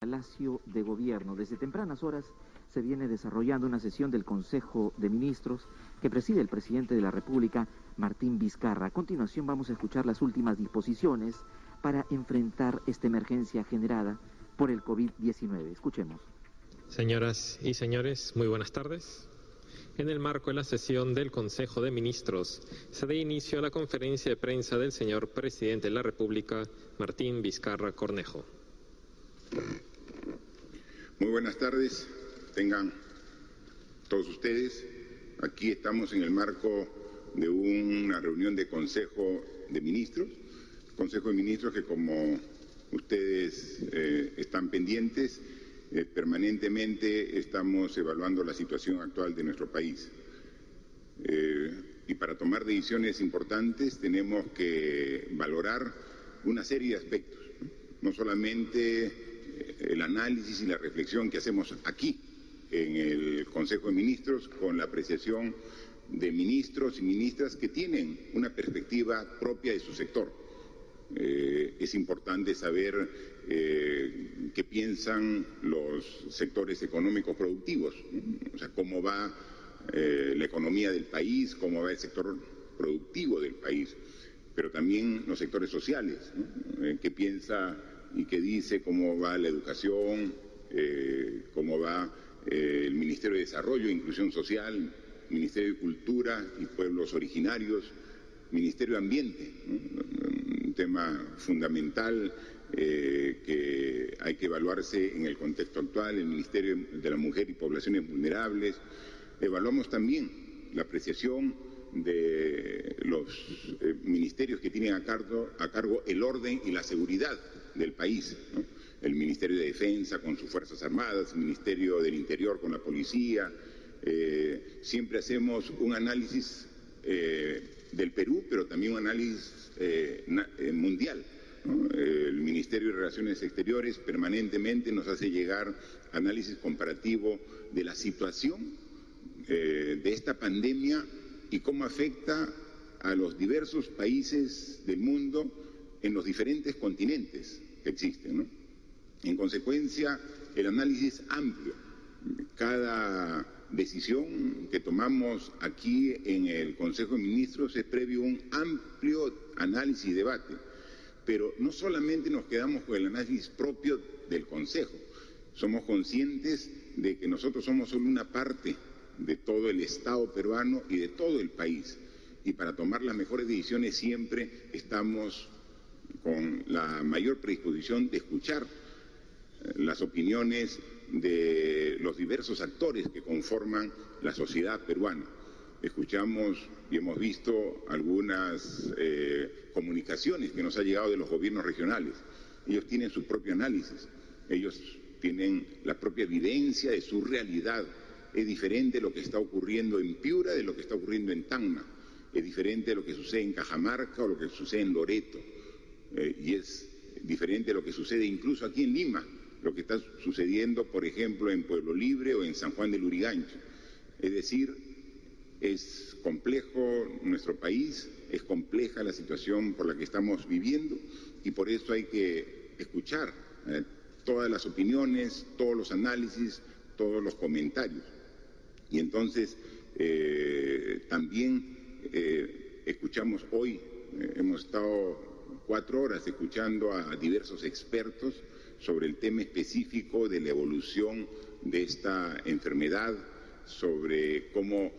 Palacio de Gobierno. Desde tempranas horas se viene desarrollando una sesión del Consejo de Ministros que preside el presidente de la República, Martín Vizcarra. A continuación vamos a escuchar las últimas disposiciones para enfrentar esta emergencia generada por el COVID-19. Escuchemos. Señoras y señores, muy buenas tardes. En el marco de la sesión del Consejo de Ministros, se da inicio a la conferencia de prensa del señor presidente de la República, Martín Vizcarra Cornejo. Muy buenas tardes, tengan todos ustedes. Aquí estamos en el marco de una reunión de Consejo de Ministros. Consejo de Ministros que, como ustedes están pendientes, permanentemente estamos evaluando la situación actual de nuestro país. Y para tomar decisiones importantes tenemos que valorar una serie de aspectos, no solamente el análisis y la reflexión que hacemos aquí en el Consejo de Ministros con la apreciación de ministros y ministras que tienen una perspectiva propia de su sector. Es importante saber qué piensan los sectores económicos productivos, ¿no? O sea, cómo va la economía del país, cómo va el sector productivo del país, pero también los sectores sociales, ¿no? Qué piensa y que dice cómo va la educación, cómo va el Ministerio de Desarrollo e Inclusión Social, Ministerio de Cultura y Pueblos Originarios, Ministerio de Ambiente, ¿no? Un tema fundamental que hay que evaluarse en el contexto actual, el Ministerio de la Mujer y Poblaciones Vulnerables. Evaluamos también la apreciación de los ministerios que tienen a cargo el orden y la seguridad del país, ¿no? El Ministerio de Defensa con sus Fuerzas Armadas, el Ministerio del Interior con la Policía. Siempre hacemos un análisis del Perú, pero también un análisis mundial, ¿no? El Ministerio de Relaciones Exteriores permanentemente nos hace llegar análisis comparativo de la situación de esta pandemia y cómo afecta a los diversos países del mundo en los diferentes continentes que existen, ¿no? En consecuencia, el análisis amplio. Cada decisión que tomamos aquí en el Consejo de Ministros es previo a un amplio análisis y debate. Pero no solamente nos quedamos con el análisis propio del Consejo. Somos conscientes de que nosotros somos solo una parte de todo el Estado peruano y de todo el país. Y para tomar las mejores decisiones siempre estamos con la mayor predisposición de escuchar las opiniones de los diversos actores que conforman la sociedad peruana. Escuchamos y hemos visto algunas comunicaciones que nos ha llegado de los gobiernos regionales. Ellos tienen su propio análisis, ellos tienen la propia evidencia de su realidad. Es diferente lo que está ocurriendo en Piura de lo que está ocurriendo en Tacna. Es diferente lo que sucede en Cajamarca o lo que sucede en Loreto. Y es diferente lo que sucede incluso aquí en Lima, lo que está sucediendo, por ejemplo, en Pueblo Libre o en San Juan de Lurigancho. Es decir, es complejo nuestro país, es compleja la situación por la que estamos viviendo y por eso hay que escuchar todas las opiniones, todos los análisis, todos los comentarios. Y entonces también escuchamos hoy, hemos estado 4 horas escuchando a diversos expertos sobre el tema específico de la evolución de esta enfermedad, sobre cómo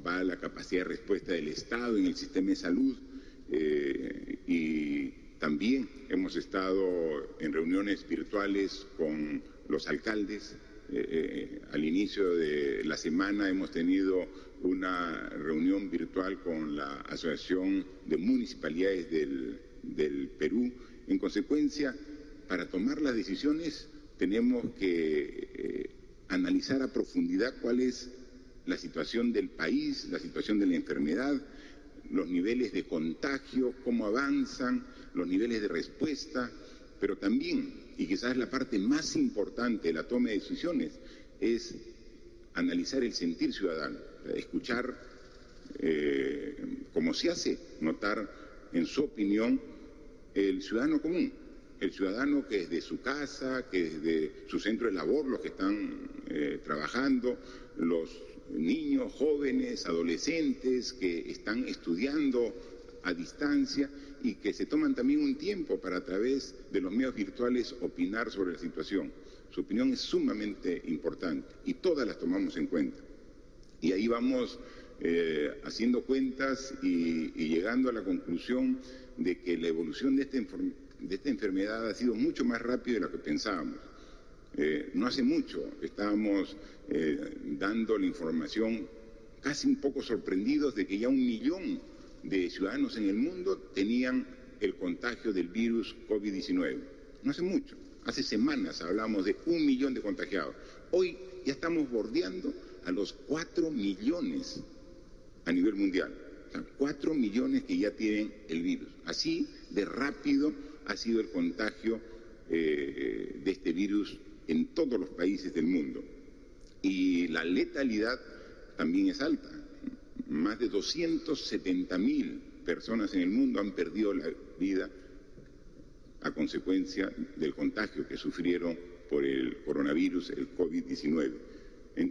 va la capacidad de respuesta del Estado en el sistema de salud, y también hemos estado en reuniones virtuales con los alcaldes. Al inicio de la semana hemos tenido una reunión virtual con la Asociación de Municipalidades del Perú. En consecuencia, para tomar las decisiones tenemos que analizar a profundidad cuál es la situación del país, la situación de la enfermedad, los niveles de contagio, cómo avanzan, los niveles de respuesta, pero también, y quizás la parte más importante de la toma de decisiones, es analizar el sentir ciudadano, escuchar, como se hace notar en su opinión, el ciudadano común, el ciudadano que desde su casa, que desde su centro de labor, los que están trabajando, los niños, jóvenes, adolescentes que están estudiando a distancia y que se toman también un tiempo para a través de los medios virtuales opinar sobre la situación. Su opinión es sumamente importante y todas las tomamos en cuenta. Y ahí vamos haciendo cuentas y llegando a la conclusión de que la evolución de esta enfermedad ha sido mucho más rápida de lo que pensábamos. No hace mucho estábamos dando la información casi un poco sorprendidos de que ya 1 millón de ciudadanos en el mundo tenían el contagio del virus COVID-19. No hace mucho, hace semanas hablamos de 1 millón de contagiados. Hoy ya estamos bordeando a los 4 millones a nivel mundial. O sea, 4 millones que ya tienen el virus. Así de rápido ha sido el contagio de este virus en todos los países del mundo. Y la letalidad también es alta. Más de 270.000 personas en el mundo han perdido la vida a consecuencia del contagio que sufrieron por el coronavirus, el COVID-19.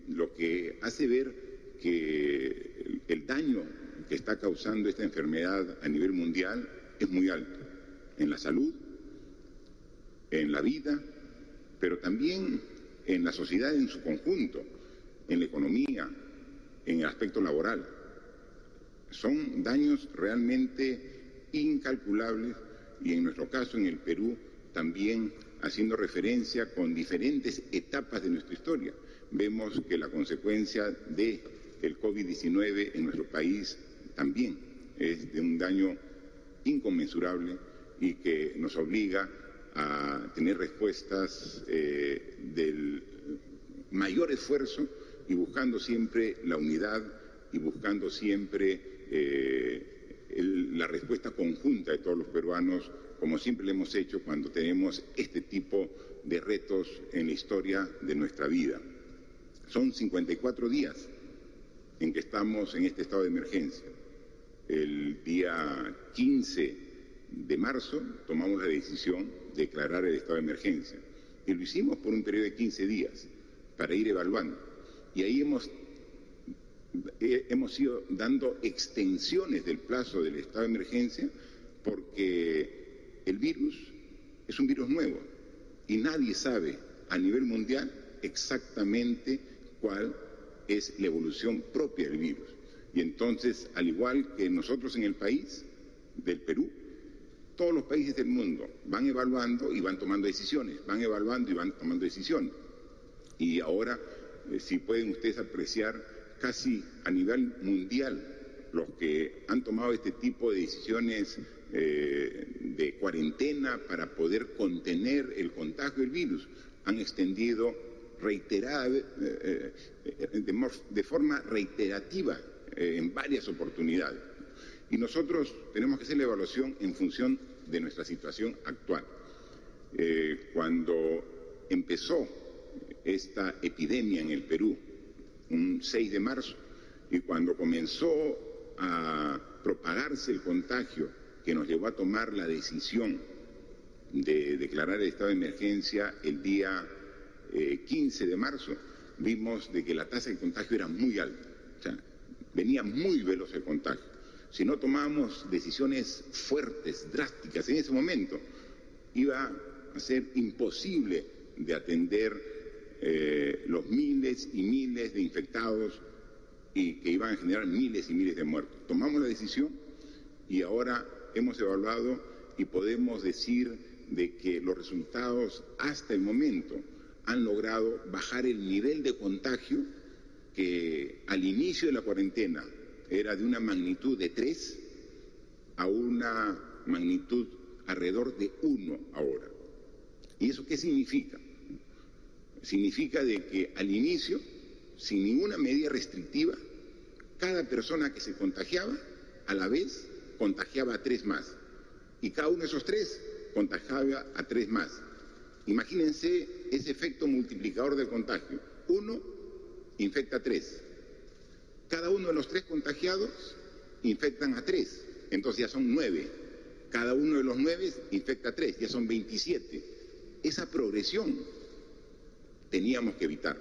Lo que hace ver que el daño que está causando esta enfermedad a nivel mundial es muy alto, en la salud, en la vida, pero también en la sociedad en su conjunto, en la economía, en el aspecto laboral. Son daños realmente incalculables y en nuestro caso, en el Perú, también haciendo referencia con diferentes etapas de nuestra historia. Vemos que la consecuencia del COVID-19 en nuestro país también es de un daño inconmensurable y que nos obliga a tener respuestas del mayor esfuerzo y buscando siempre la unidad y buscando siempre la respuesta conjunta de todos los peruanos, como siempre lo hemos hecho cuando tenemos este tipo de retos en la historia de nuestra vida. Son 54 días en que estamos en este estado de emergencia. El día 15 de marzo tomamos la decisión de declarar el estado de emergencia y lo hicimos por un periodo de 15 días para ir evaluando. Y ahí hemos ido dando extensiones del plazo del estado de emergencia porque el virus es un virus nuevo y nadie sabe a nivel mundial exactamente cuál es la evolución propia del virus. Y entonces, al igual que nosotros en el país del Perú, todos los países del mundo van evaluando y van tomando decisiones, van evaluando y van tomando decisiones. Y ahora, si pueden ustedes apreciar, casi a nivel mundial, los que han tomado este tipo de decisiones de cuarentena para poder contener el contagio del virus, han extendido de forma reiterativa en varias oportunidades. Y nosotros tenemos que hacer la evaluación en función de nuestra situación actual. Cuando empezó esta epidemia en el Perú, un 6 de marzo, y cuando comenzó a propagarse el contagio que nos llevó a tomar la decisión de declarar el estado de emergencia el día 15 de marzo, vimos de que la tasa de contagio era muy alta, o sea, venía muy veloz el contagio. Si no tomábamos decisiones fuertes, drásticas en ese momento, iba a ser imposible de atender los miles y miles de infectados y que iban a generar miles y miles de muertos. Tomamos la decisión y ahora hemos evaluado y podemos decir de que los resultados hasta el momento han logrado bajar el nivel de contagio que al inicio de la cuarentena era de una magnitud de 3 a una magnitud alrededor de 1 ahora. ¿Y eso qué significa? Significa de que al inicio, sin ninguna medida restrictiva, cada persona que se contagiaba, a la vez contagiaba a 3 más. Y cada uno de esos 3 contagiaba a 3 más. Imagínense ese efecto multiplicador del contagio. 1 infecta a 3. Cada uno de los 3 contagiados infectan a 3. Entonces ya son 9. Cada uno de los 9 infecta a 3, ya son 27. Esa progresión teníamos que evitar.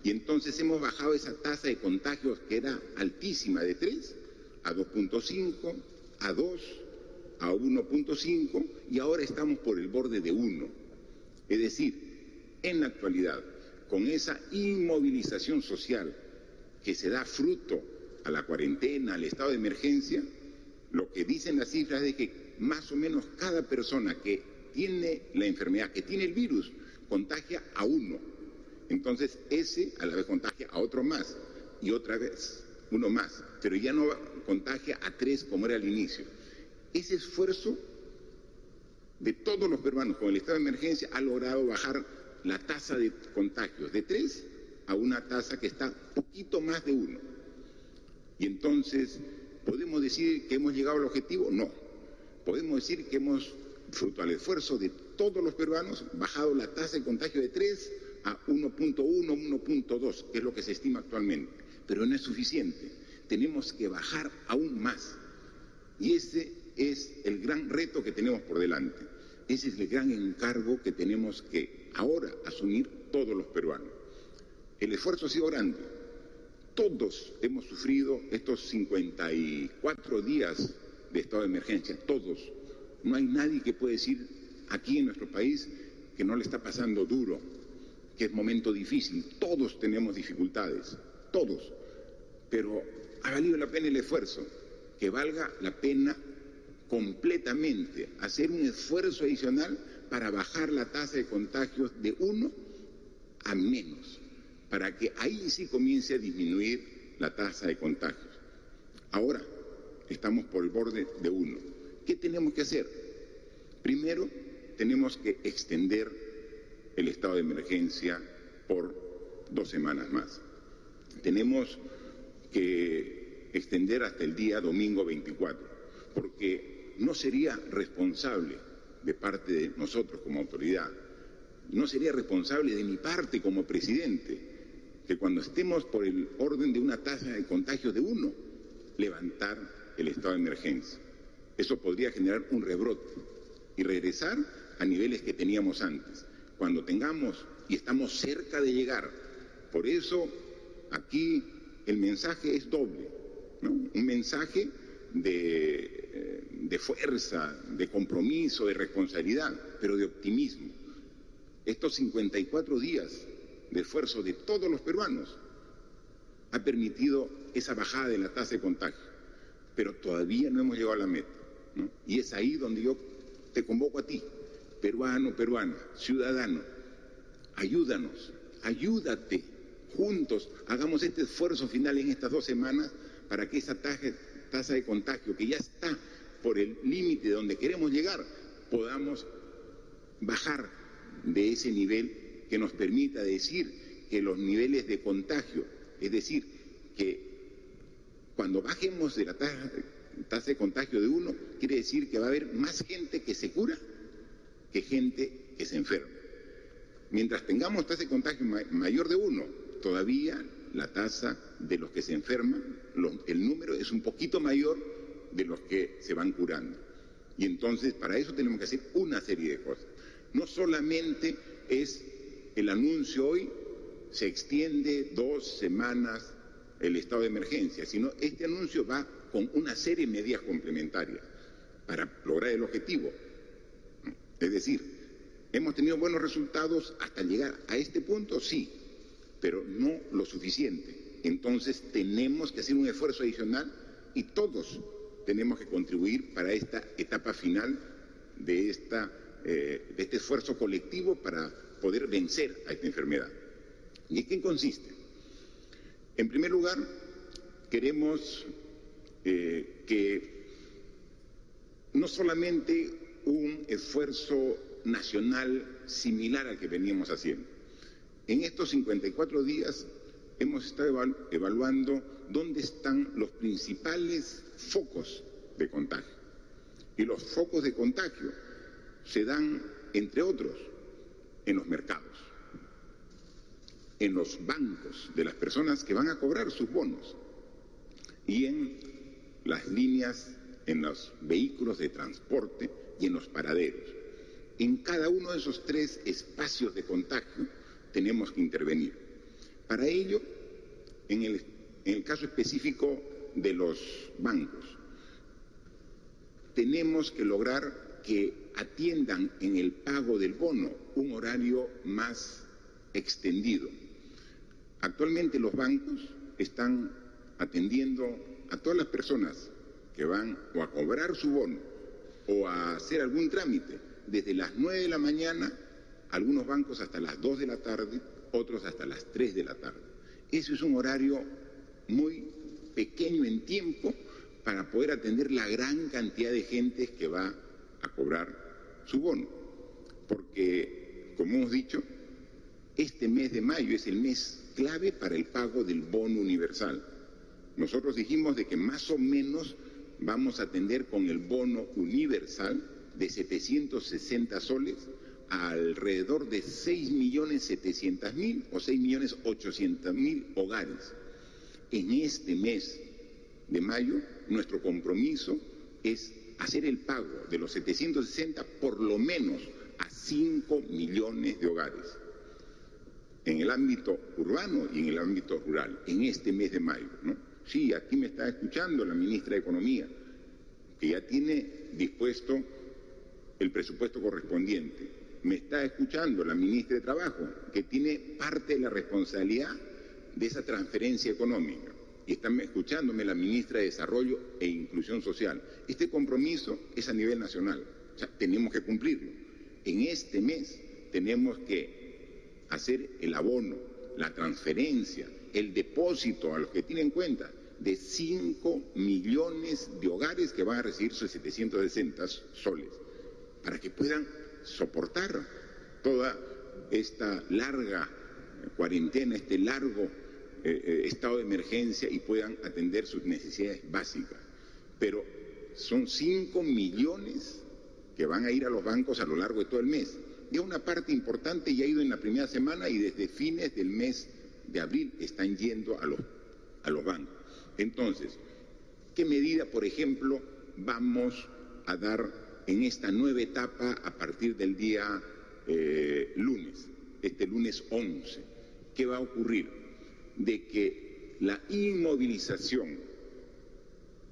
Y entonces hemos bajado esa tasa de contagios que era altísima, de 3 a 2.5, a 2, a 1.5, y ahora estamos por el borde de 1. Es decir, en la actualidad, con esa inmovilización social que se da fruto a la cuarentena, al estado de emergencia, lo que dicen las cifras es que más o menos cada persona que tiene la enfermedad, que tiene el virus, contagia a 1. Entonces ese a la vez contagia a otro más y otra vez uno más, pero ya no contagia a 3 como era al inicio. Ese esfuerzo de todos los peruanos con el estado de emergencia ha logrado bajar la tasa de contagios de 3 a una tasa que está poquito más de 1. Y entonces, ¿podemos decir que hemos llegado al objetivo? No. Podemos decir que hemos, fruto al esfuerzo de todos los peruanos, bajado la tasa de contagio de 3 a 1.1, 1.2, que es lo que se estima actualmente. Pero no es suficiente. Tenemos que bajar aún más. Y ese es el gran reto que tenemos por delante. Ese es el gran encargo que tenemos que ahora asumir todos los peruanos. El esfuerzo ha sido grande. Todos hemos sufrido estos 54 días de estado de emergencia, todos. No hay nadie que pueda decir aquí en nuestro país que no le está pasando duro, que es momento difícil. Todos tenemos dificultades, todos. Pero ha valido la pena el esfuerzo, que valga la pena completamente hacer un esfuerzo adicional para bajar la tasa de contagios de 1 a menos, para que ahí sí comience a disminuir la tasa de contagios. Ahora estamos por el borde de 1. ¿Qué tenemos que hacer? Primero, tenemos que extender el estado de emergencia por 2 semanas más. Tenemos que extender hasta el día domingo 24, porque no sería responsable de parte de nosotros como autoridad, no sería responsable de mi parte como presidente, que cuando estemos por el orden de una tasa de contagios de 1, levantar el estado de emergencia. Eso podría generar un rebrote y regresar a niveles que teníamos antes, cuando tengamos, y estamos cerca de llegar. Por eso aquí el mensaje es doble, ¿no? Un mensaje de fuerza, de compromiso, de responsabilidad, pero de optimismo. Estos 54 días de esfuerzo de todos los peruanos ha permitido esa bajada de la tasa de contagio, pero todavía no hemos llegado a la meta, ¿no? Y es ahí donde yo te convoco a ti, peruano, peruana, ciudadano, ayúdanos, ayúdate, juntos hagamos este esfuerzo final en estas 2 semanas para que esa tasa de contagio, que ya está por el límite de donde queremos llegar, podamos bajar de ese nivel que nos permita decir que los niveles de contagio, es decir, que cuando bajemos de la tasa de contagio de 1, quiere decir que va a haber más gente que se cura que gente que se enferma. Mientras tengamos tasa de contagio mayor de 1, todavía la tasa de los que se enferman, el número es un poquito mayor de los que se van curando. Y entonces para eso tenemos que hacer una serie de cosas. No solamente es el anuncio hoy, se extiende 2 semanas el estado de emergencia, sino este anuncio va con una serie de medidas complementarias para lograr el objetivo. Es decir, ¿hemos tenido buenos resultados hasta llegar a este punto? Sí, pero no lo suficiente. Entonces tenemos que hacer un esfuerzo adicional y todos tenemos que contribuir para esta etapa final de este esfuerzo colectivo para poder vencer a esta enfermedad. ¿Y en qué consiste? En primer lugar, queremos que no solamente un esfuerzo nacional similar al que veníamos haciendo. En estos 54 días hemos estado evaluando dónde están los principales focos de contagio. Y los focos de contagio se dan, entre otros, en los mercados, en los bancos de las personas que van a cobrar sus bonos y en las líneas en los vehículos de transporte y en los paraderos. En cada uno de esos 3 espacios de contagio tenemos que intervenir. Para ello, en el caso específico de los bancos, tenemos que lograr que atiendan en el pago del bono un horario más extendido. Actualmente los bancos están atendiendo a todas las personas que van o a cobrar su bono o a hacer algún trámite desde las 9 de la mañana, algunos bancos hasta las 2 de la tarde, otros hasta las 3 de la tarde. Ese es un horario muy pequeño en tiempo para poder atender la gran cantidad de gente que va a cobrar su bono. Porque, como hemos dicho, este mes de mayo es el mes clave para el pago del bono universal. Nosotros dijimos de que más o menos vamos a atender con el bono universal de 760 soles a alrededor de 6.700.000 o 6.800.000 hogares. En este mes de mayo, nuestro compromiso es hacer el pago de los 760 por lo menos a 5 millones de hogares, en el ámbito urbano y en el ámbito rural, en este mes de mayo, ¿no? Sí, aquí me está escuchando la ministra de Economía, que ya tiene dispuesto el presupuesto correspondiente. Me está escuchando la ministra de Trabajo, que tiene parte de la responsabilidad de esa transferencia económica. Y está escuchándome la ministra de Desarrollo e Inclusión Social. Este compromiso es a nivel nacional, o sea, tenemos que cumplirlo. En este mes tenemos que hacer el abono, la transferencia, el depósito a los que tienen cuenta de 5 millones de hogares que van a recibir sus 760 soles, para que puedan soportar toda esta larga cuarentena, este largo estado de emergencia y puedan atender sus necesidades básicas. Pero son 5 millones que van a ir a los bancos a lo largo de todo el mes. Ya una parte importante ya ha ido en la primera semana y desde fines del mes de abril están yendo a los bancos. Entonces, ¿qué medida, por ejemplo, vamos a dar en esta nueva etapa a partir del día lunes, este lunes 11? ¿Qué va a ocurrir? De que la inmovilización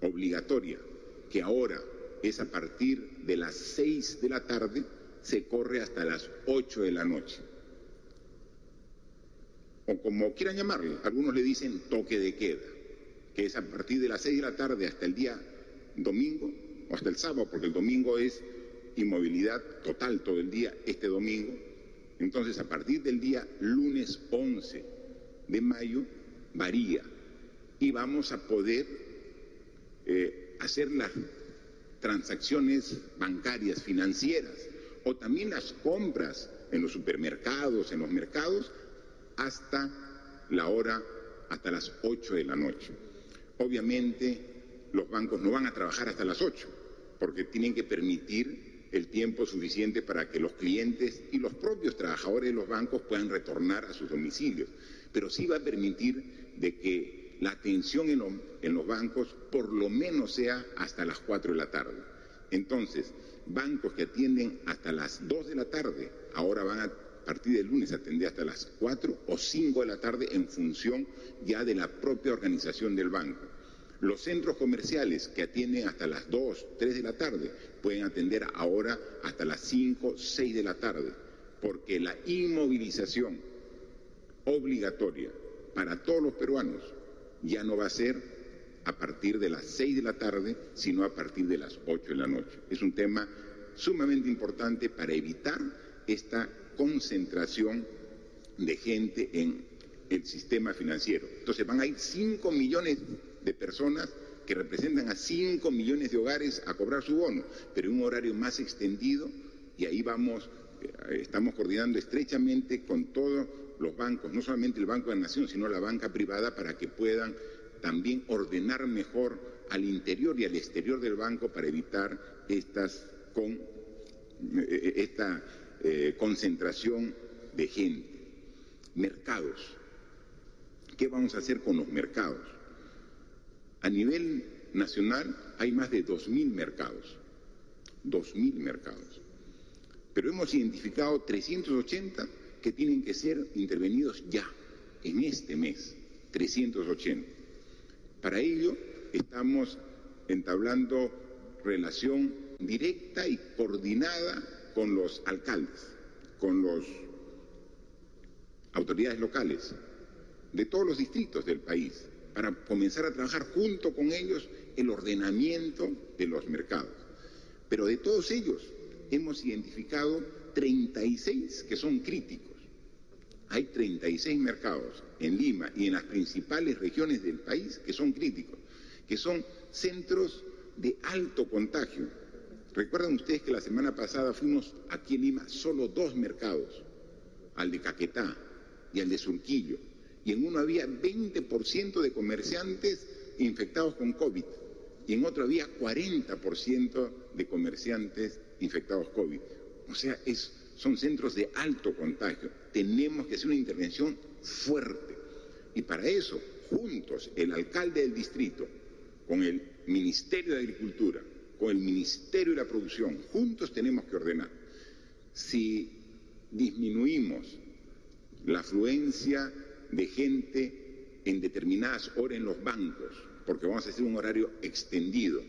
obligatoria, que ahora es a partir de las 6 de la tarde, se corre hasta las 8 de la noche. O como quieran llamarlo, algunos le dicen toque de queda, que es a partir de las 6 de la tarde hasta el día domingo, o hasta el sábado, porque el domingo es inmovilidad total todo el día, este domingo. Entonces, a partir del día lunes 11 de mayo, varía, y vamos a poder hacer las transacciones bancarias, financieras, o también las compras en los supermercados, en los mercados, hasta la hora, hasta las 8 de la noche. Obviamente, los bancos no van a trabajar hasta las 8, porque tienen que permitir el tiempo suficiente para que los clientes y los propios trabajadores de los bancos puedan retornar a sus domicilios. Pero sí va a permitir de que la atención en los bancos por lo menos sea hasta las 4 de la tarde. Entonces, bancos que atienden hasta las 2 de la tarde, ahora van a partir del lunes a atender hasta las 4 o 5 de la tarde en función ya de la propia organización del banco. Los centros comerciales que atienden hasta las 2, 3 de la tarde pueden atender ahora hasta las 5, 6 de la tarde, porque la inmovilización obligatoria para todos los peruanos ya no va a ser a partir de las 6 de la tarde, sino a partir de las 8 de la noche. Es un tema sumamente importante para evitar esta concentración de gente en el sistema financiero. Entonces van a ir 5 millones de personas que representan a 5 millones de hogares a cobrar su bono, pero en un horario más extendido, y ahí estamos coordinando estrechamente con todos los bancos, no solamente el Banco de la Nación, sino la banca privada, para que puedan también ordenar mejor al interior y al exterior del banco para evitar esta concentración de gente. Mercados. ¿Qué vamos a hacer con los mercados? A nivel nacional hay más de 2.000 mercados. 2.000 mercados. Pero hemos identificado 380 que tienen que ser intervenidos ya, en este mes. 380. Para ello estamos entablando relación directa y coordinada con los alcaldes, con las autoridades locales de todos los distritos del país, para comenzar a trabajar junto con ellos el ordenamiento de los mercados. Pero de todos ellos hemos identificado 36 que son críticos. Hay 36 mercados en Lima y en las principales regiones del país que son críticos, que son centros de alto contagio. Recuerdan ustedes que la semana pasada fuimos aquí en Lima solo 2 mercados, al de Caquetá y al de Surquillo, y en uno había 20% de comerciantes infectados con COVID, y en otro había 40% de comerciantes infectados COVID. O sea, son centros de alto contagio. Tenemos que hacer una intervención fuerte. Y para eso, juntos, el alcalde del distrito, con el Ministerio de Agricultura, con el Ministerio de la Producción, juntos tenemos que ordenar. Si disminuimos la afluencia de gente en determinadas horas en los bancos, porque vamos a hacer un horario extendido,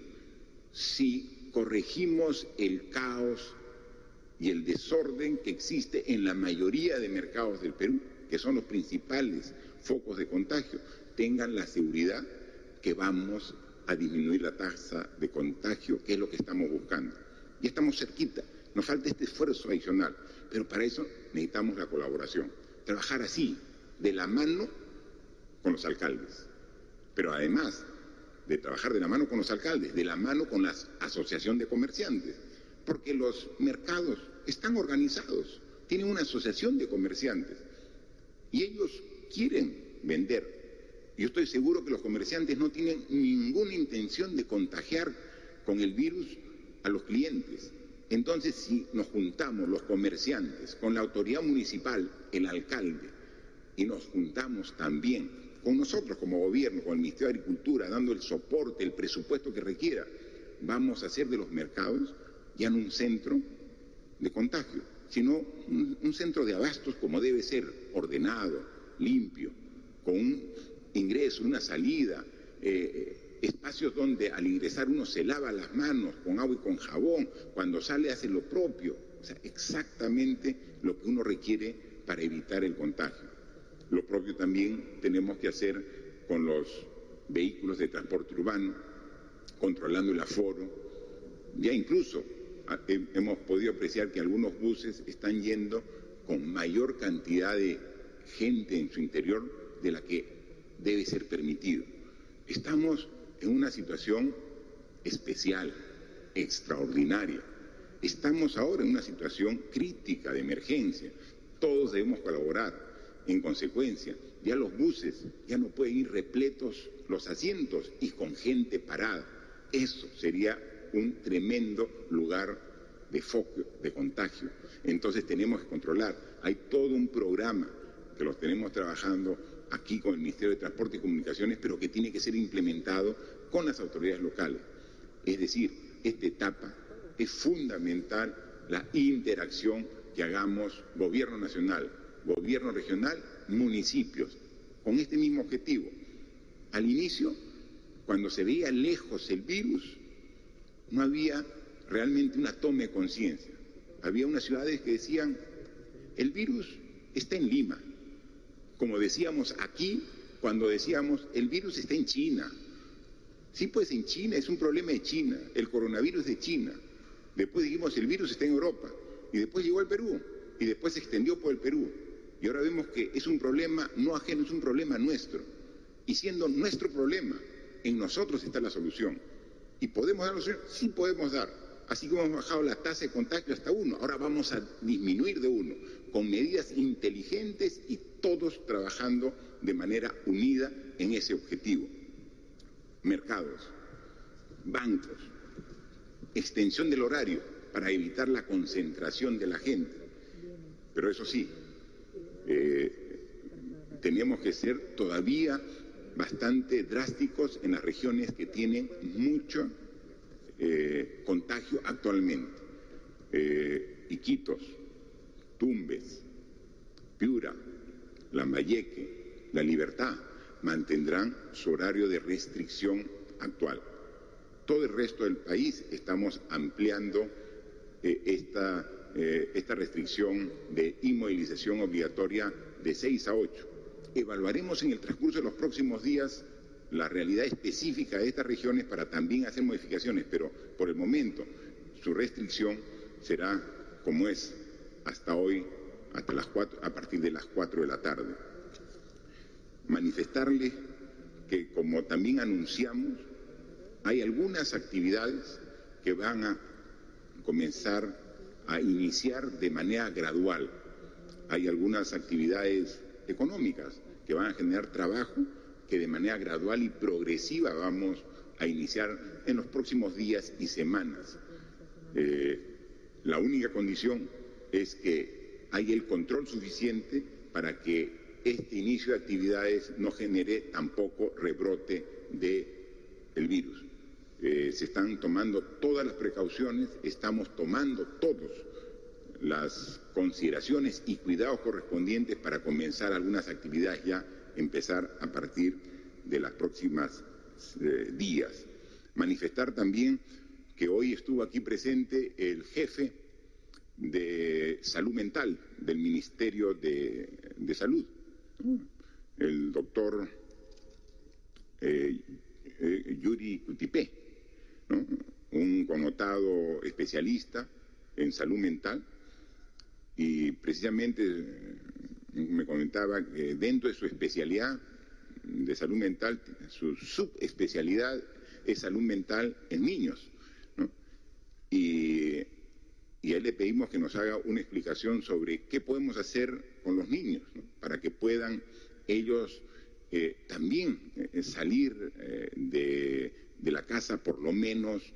si corregimos el caos y el desorden que existe en la mayoría de mercados del Perú, que son los principales focos de contagio, tengan la seguridad que vamos a disminuir la tasa de contagio, que es lo que estamos buscando. Ya estamos cerquita, nos falta este esfuerzo adicional, pero para eso necesitamos la colaboración. Trabajar así, de la mano con los alcaldes, pero además de trabajar de la mano con los alcaldes, de la mano con la asociación de comerciantes, porque los mercados están organizados, tienen una asociación de comerciantes y ellos quieren vender. Yo estoy seguro que los comerciantes no tienen ninguna intención de contagiar con el virus a los clientes. Entonces, si nos juntamos los comerciantes con la autoridad municipal, el alcalde, y nos juntamos también con nosotros como gobierno, con el Ministerio de Agricultura, dando el soporte, el presupuesto que requiera, vamos a hacer de los mercados ya no un centro de contagio, sino un centro de abastos como debe ser, ordenado, limpio, con un ingreso, una salida, espacios donde al ingresar uno se lava las manos con agua y con jabón, cuando sale hace lo propio, o sea, exactamente lo que uno requiere para evitar el contagio. Lo propio también tenemos que hacer con los vehículos de transporte urbano, controlando el aforo. Ya incluso hemos podido apreciar que algunos buses están yendo con mayor cantidad de gente en su interior de la que debe ser permitido. Estamos en una situación especial, extraordinaria. Estamos ahora en una situación crítica de emergencia. Todos debemos colaborar. En consecuencia, ya los buses ya no pueden ir repletos los asientos y con gente parada. Eso sería un tremendo lugar de foco de contagio. Entonces tenemos que controlar. Hay todo un programa que lo tenemos trabajando aquí con el Ministerio de Transporte y Comunicaciones, pero que tiene que ser implementado con las autoridades locales. Es decir, esta etapa es fundamental la interacción que hagamos gobierno nacional, gobierno regional, municipios, con este mismo objetivo. Al inicio, cuando se veía lejos el virus, no había realmente una toma de conciencia. Había unas ciudades que decían, el virus está en Lima. Como decíamos aquí, cuando decíamos, el virus está en China. Sí, pues en China, es un problema de China, el coronavirus de China. Después dijimos, el virus está en Europa. Y después llegó al Perú, y después se extendió por el Perú. Y ahora vemos que es un problema no ajeno, es un problema nuestro. Y siendo nuestro problema, en nosotros está la solución. ¿Y podemos dar la solución? Sí podemos dar. Así como hemos bajado la tasa de contagio hasta 1, ahora vamos a disminuir de 1, con medidas inteligentes y todos trabajando de manera unida en ese objetivo. Mercados, bancos, extensión del horario para evitar la concentración de la gente. Pero eso sí, tenemos que ser todavía bastante drásticos en las regiones que tienen mucho contagio actualmente. Iquitos, Tumbes, Piura, Lambayeque, La Libertad mantendrán su horario de restricción actual. Todo el resto del país estamos ampliando esta restricción de inmovilización obligatoria de 6 a 8. Evaluaremos en el transcurso de los próximos días la realidad específica de estas regiones para también hacer modificaciones, pero por el momento su restricción será como es hasta hoy, hasta las 4, a partir de las 4 de la tarde. Manifestarles que, como también anunciamos, hay algunas actividades que van a comenzar a iniciar de manera gradual. Hay algunas actividades económicas que van a generar trabajo que de manera gradual y progresiva vamos a iniciar en los próximos días y semanas. La única condición es que haya el control suficiente para que este inicio de actividades no genere tampoco rebrote del virus. Se están tomando todas las precauciones, estamos tomando todas las consideraciones y cuidados correspondientes para comenzar algunas actividades ya, empezar a partir de las próximas días. Manifestar también que hoy estuvo aquí presente el jefe de Salud Mental del Ministerio de Salud, el doctor Yuri Cutipé, ¿no? Un connotado especialista en salud mental, y precisamente me comentaba que dentro de su especialidad de salud mental, su subespecialidad es salud mental en niños, ¿no? Y a él le pedimos que nos haga una explicación sobre qué podemos hacer con los niños, ¿no? Para que puedan ellos también salir de la casa por lo menos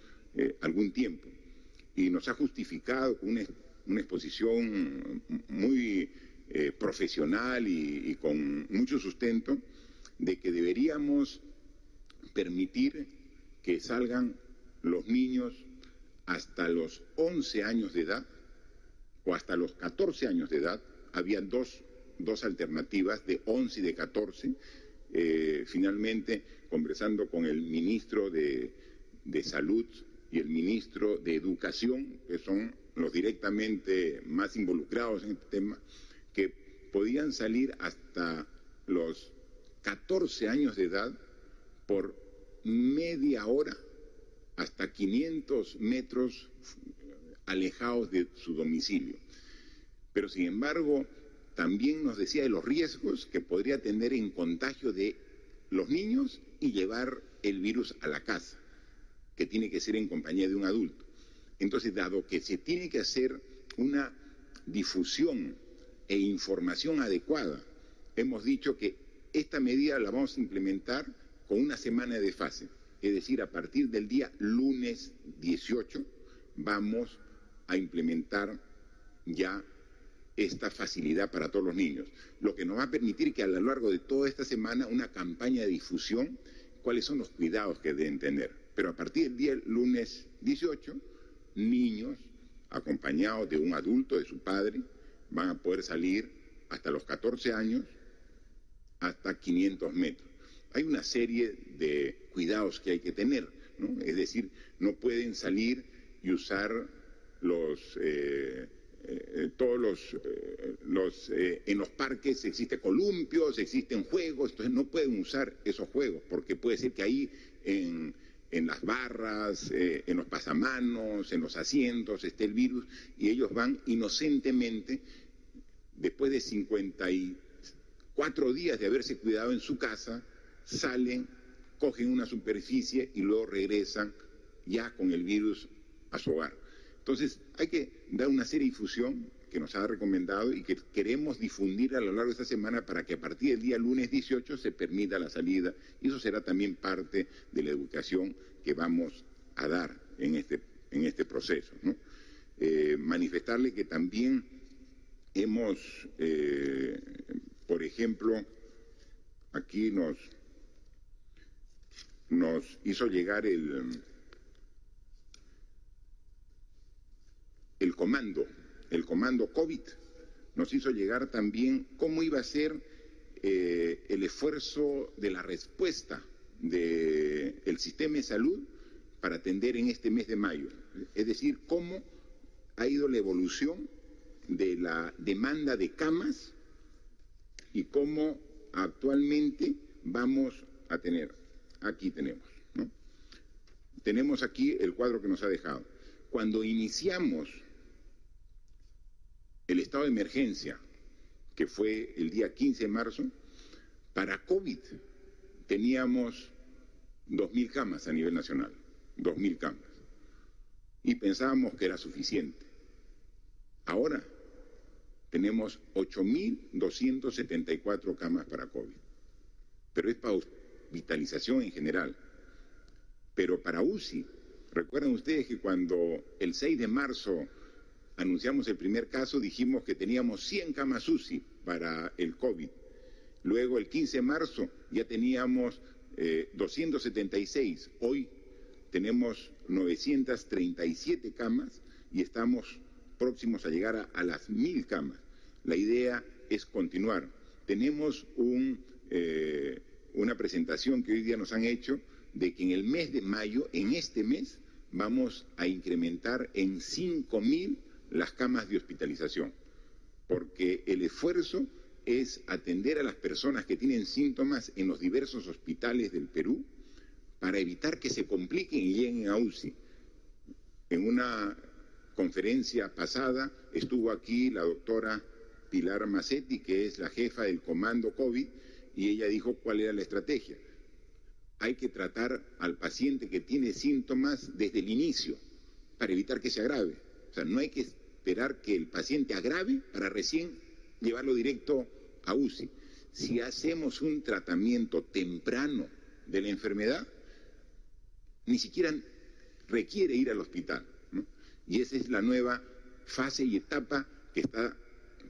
algún tiempo. Y nos ha justificado con una exposición muy profesional y con mucho sustento de que deberíamos permitir que salgan los niños hasta los 11 años de edad o hasta los 14 años de edad. Había dos alternativas, de 11 y de 14. Finalmente, conversando con el ministro de Salud y el ministro de Educación, que son los directamente más involucrados en este tema, que podían salir hasta los 14 años de edad por media hora hasta 500 metros alejados de su domicilio. Pero sin embargo, también nos decía de los riesgos que podría tener en contagio de los niños y llevar el virus a la casa, que tiene que ser en compañía de un adulto. Entonces, dado que se tiene que hacer una difusión e información adecuada, hemos dicho que esta medida la vamos a implementar con una semana de desfase. Es decir, a partir del día lunes 18 vamos a implementar ya esta facilidad para todos los niños, lo que nos va a permitir que a lo largo de toda esta semana una campaña de difusión, cuáles son los cuidados que deben tener. Pero a partir del día lunes 18, niños acompañados de un adulto, de su padre, van a poder salir hasta los 14 años, hasta 500 metros. Hay una serie de cuidados que hay que tener, ¿no? Es decir, no pueden salir y usar en los parques existen columpios, existen juegos, entonces no pueden usar esos juegos, porque puede ser que ahí en las barras, en los pasamanos, en los asientos esté el virus, y ellos van inocentemente, después de 54 días de haberse cuidado en su casa, salen, cogen una superficie y luego regresan ya con el virus a su hogar. Entonces hay que dar una serie de difusión que nos ha recomendado y que queremos difundir a lo largo de esta semana para que a partir del día lunes 18 se permita la salida, y eso será también parte de la educación que vamos a dar en este proceso, ¿no? Manifestarle que también hemos, por ejemplo, aquí nos nos hizo llegar el comando COVID, nos hizo llegar también cómo iba a ser el esfuerzo de la respuesta del sistema de salud para atender en este mes de mayo. Es decir, cómo ha ido la evolución de la demanda de camas y cómo actualmente vamos a tener. Aquí tenemos, ¿no? Tenemos aquí el cuadro que nos ha dejado. Cuando iniciamos el estado de emergencia, que fue el día 15 de marzo, para COVID teníamos 2.000 camas a nivel nacional, 2.000 camas, y pensábamos que era suficiente. Ahora tenemos 8.274 camas para COVID, pero es para hospitalización en general. Pero para UCI, recuerdan ustedes que cuando el 6 de marzo anunciamos el primer caso, dijimos que teníamos 100 camas UCI para el COVID. Luego, el 15 de marzo, ya teníamos 276. Hoy tenemos 937 camas y estamos próximos a llegar a las 1.000 camas. La idea es continuar. Tenemos una presentación que hoy día nos han hecho de que en el mes de mayo, en este mes, vamos a incrementar en 5.000 las camas de hospitalización, porque el esfuerzo es atender a las personas que tienen síntomas en los diversos hospitales del Perú para evitar que se compliquen y lleguen a UCI. En una conferencia pasada estuvo aquí la doctora Pilar Macetti, que es la jefa del comando COVID, y ella dijo cuál era la estrategia. Hay que tratar al paciente que tiene síntomas desde el inicio para evitar que se agrave. O sea, no hay que esperar que el paciente agrave para recién llevarlo directo a UCI. Si hacemos un tratamiento temprano de la enfermedad, ni siquiera requiere ir al hospital, ¿no? Y esa es la nueva fase y etapa que está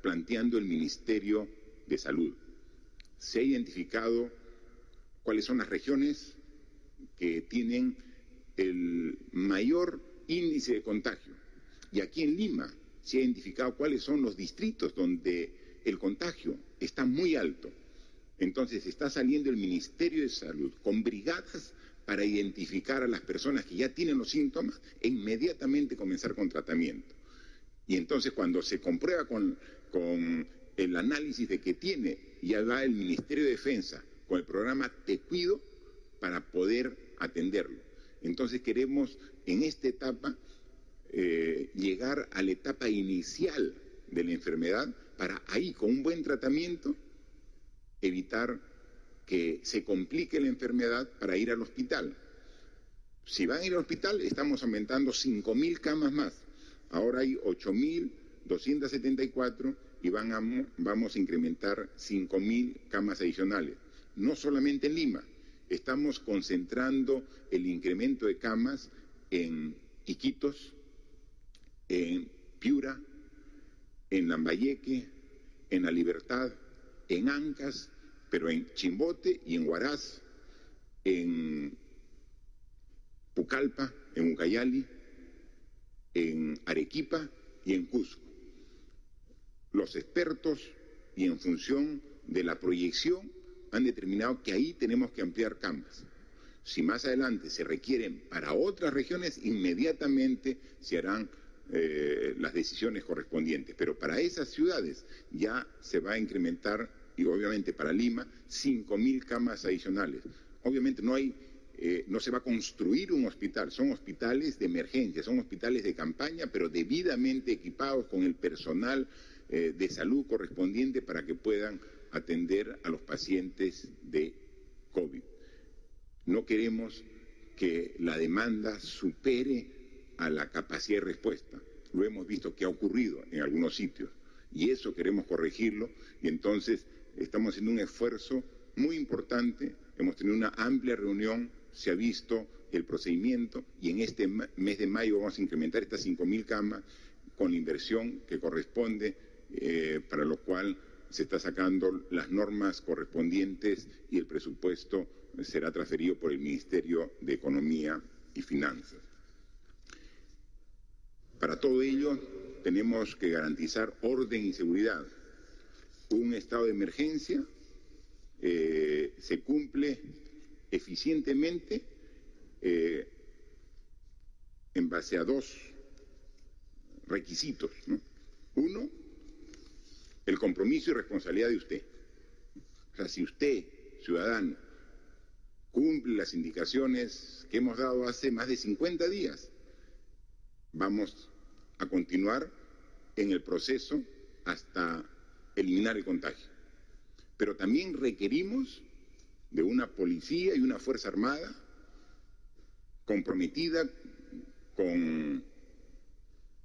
planteando el Ministerio de Salud. Se ha identificado cuáles son las regiones que tienen el mayor índice de contagio. Y aquí en Lima se ha identificado cuáles son los distritos donde el contagio está muy alto. Entonces está saliendo el Ministerio de Salud con brigadas para identificar a las personas que ya tienen los síntomas e inmediatamente comenzar con tratamiento. Y entonces cuando se comprueba con el análisis de que tiene, ya va el Ministerio de Defensa con el programa Te Cuido para poder atenderlo. Entonces queremos en esta etapa llegar a la etapa inicial de la enfermedad para ahí, con un buen tratamiento, evitar que se complique la enfermedad para ir al hospital. Si van a ir al hospital, estamos aumentando 5.000 camas más. Ahora hay 8.274 y vamos a incrementar 5.000 camas adicionales. No solamente en Lima, estamos concentrando el incremento de camas en Iquitos, en Piura, en Lambayeque, en La Libertad, en Ancas, pero en Chimbote y en Huaraz, en Pucallpa, en Ucayali, en Arequipa y en Cusco. Los expertos, y en función de la proyección, han determinado que ahí tenemos que ampliar camas. Si más adelante se requieren para otras regiones, inmediatamente se harán las decisiones correspondientes. Pero para esas ciudades ya se va a incrementar, y obviamente para Lima, 5.000 camas adicionales. Obviamente no se va a construir un hospital, son hospitales de emergencia, son hospitales de campaña, pero debidamente equipados con el personal de salud correspondiente para que puedan atender a los pacientes de COVID. No queremos que la demanda supere a la capacidad de respuesta. Lo hemos visto que ha ocurrido en algunos sitios y eso queremos corregirlo, y entonces estamos haciendo un esfuerzo muy importante. Hemos tenido una amplia reunión, se ha visto el procedimiento y en este mes de mayo vamos a incrementar estas 5.000 camas con la inversión que corresponde, para lo cual se está sacando las normas correspondientes y el presupuesto será transferido por el Ministerio de Economía y Finanzas. Para todo ello tenemos que garantizar orden y seguridad. Un estado de emergencia se cumple eficientemente en base a dos requisitos, ¿no? Uno, el compromiso y responsabilidad de usted. O sea, si usted, ciudadano, cumple las indicaciones que hemos dado hace más de 50 días, vamos a continuar en el proceso hasta eliminar el contagio. Pero también requerimos de una policía y una fuerza armada comprometida con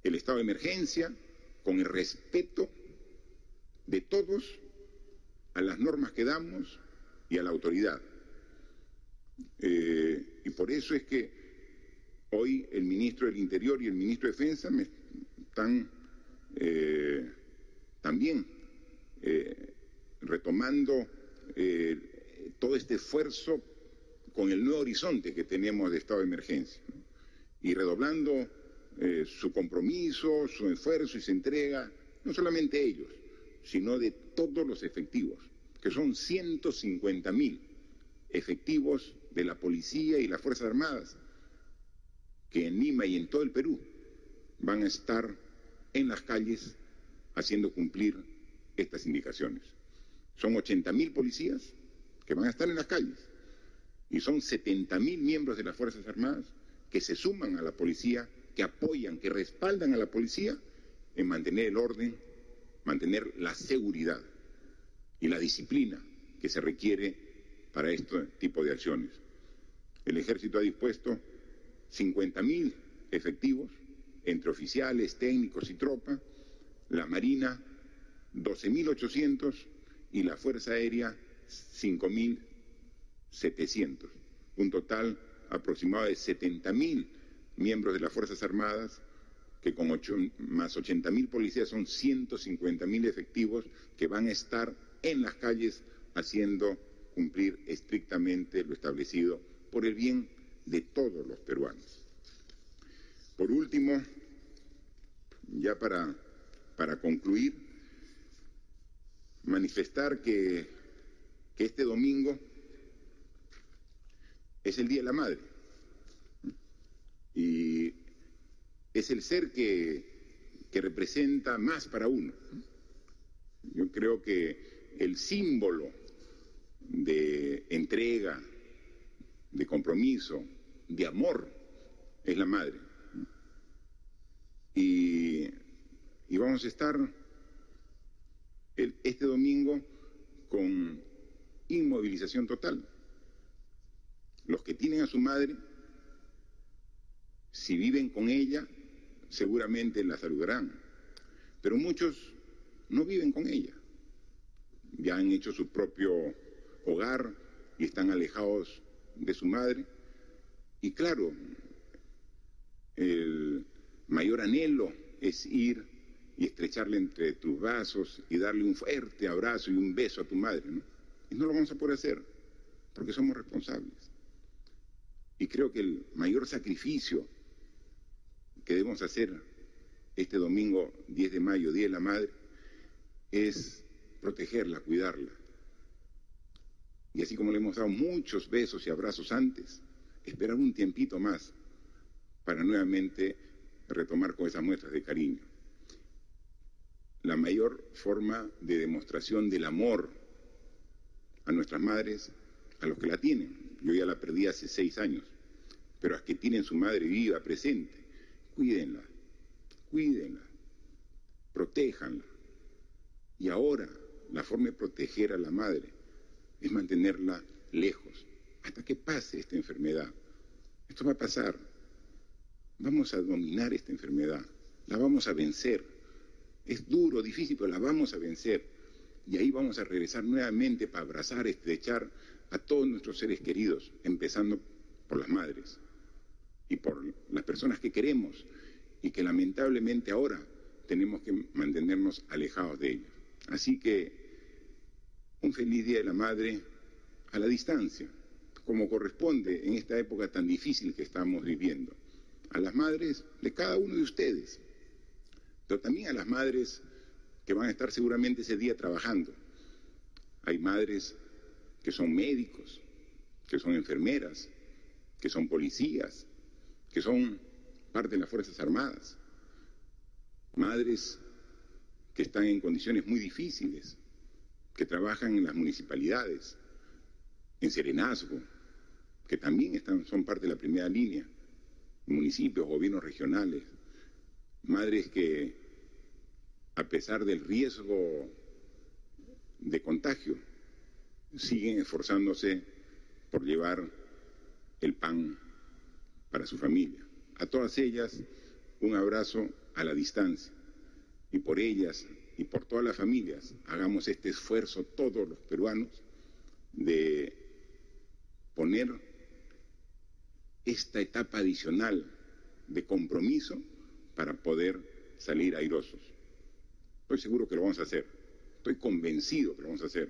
el estado de emergencia, con el respeto de todos a las normas que damos y a la autoridad. Y por eso es que hoy el ministro del Interior y el ministro de Defensa me están también retomando todo este esfuerzo con el nuevo horizonte que tenemos de estado de emergencia, ¿no? Y redoblando su compromiso, su esfuerzo y su entrega, no solamente ellos, sino de todos los efectivos, que son 150.000 efectivos de la policía y las Fuerzas Armadas, que en Lima y en todo el Perú van a estar en las calles haciendo cumplir estas indicaciones. Son 80.000 policías que van a estar en las calles y son 70.000 miembros de las Fuerzas Armadas que se suman a la policía, que apoyan, que respaldan a la policía en mantener el orden, mantener la seguridad y la disciplina que se requiere para este tipo de acciones. El Ejército ha dispuesto 50.000 efectivos entre oficiales, técnicos y tropa, la Marina 12.800 y la Fuerza Aérea 5.700, un total aproximado de 70.000 miembros de las Fuerzas Armadas, que con más 80.000 policías son 150.000 efectivos que van a estar en las calles haciendo cumplir estrictamente lo establecido por el bien de todos los peruanos. Por último, ya para concluir, manifestar que este domingo es el Día de la Madre y es el ser que representa más para uno. Yo creo que el símbolo de entrega, de compromiso, de amor, es la madre. Y vamos a estar este domingo con inmovilización total. Los que tienen a su madre, si viven con ella, seguramente la saludarán, pero muchos no viven con ella. Ya han hecho su propio hogar y están alejados de su madre. Y claro, el mayor anhelo es ir y estrecharle entre tus brazos y darle un fuerte abrazo y un beso a tu madre, ¿no? Y no lo vamos a poder hacer porque somos responsables. Y creo que el mayor sacrificio que debemos hacer este domingo 10 de mayo, Día de la Madre, es protegerla, cuidarla. Y así como le hemos dado muchos besos y abrazos antes, esperar un tiempito más para nuevamente retomar con esas muestras de cariño. La mayor forma de demostración del amor a nuestras madres, a los que la tienen. Yo ya la perdí hace 6 años, pero a los que tienen su madre viva, presente, cuídenla, cuídenla, protéjanla. Y ahora la forma de proteger a la madre es mantenerla lejos hasta que pase esta enfermedad. Esto va a pasar. Vamos a dominar esta enfermedad, la vamos a vencer. Es duro, difícil, pero la vamos a vencer. Y ahí vamos a regresar nuevamente para abrazar, estrechar a todos nuestros seres queridos, empezando por las madres y por las personas que queremos y que lamentablemente ahora tenemos que mantenernos alejados de ellas. Así que un feliz Día de la Madre a la distancia, como corresponde en esta época tan difícil que estamos viviendo. A las madres de cada uno de ustedes, pero también a las madres que van a estar seguramente ese día trabajando. Hay madres que son médicos, que son enfermeras, que son policías, que son parte de las Fuerzas Armadas. Madres que están en condiciones muy difíciles, que trabajan en las municipalidades, en serenazgo, que también son parte de la primera línea, municipios, gobiernos regionales, madres que, a pesar del riesgo de contagio, siguen esforzándose por llevar el pan para su familia. A todas ellas, un abrazo a la distancia. Y por ellas y por todas las familias, hagamos este esfuerzo todos los peruanos de poner esta etapa adicional de compromiso para poder salir airosos. Estoy seguro que lo vamos a hacer, estoy convencido que lo vamos a hacer.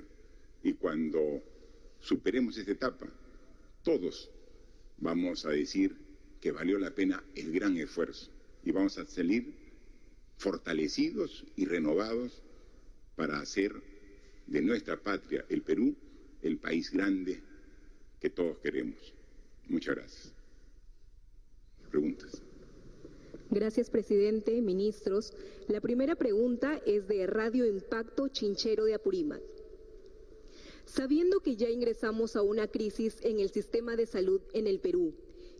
Y cuando superemos esta etapa, todos vamos a decir que valió la pena el gran esfuerzo y vamos a salir fortalecidos y renovados para hacer de nuestra patria, el Perú, el país grande que todos queremos. Muchas gracias. Preguntas. Gracias, presidente, ministros. La primera pregunta es de Radio Impacto Chinchero de Apurímac. Sabiendo que ya ingresamos a una crisis en el sistema de salud en el Perú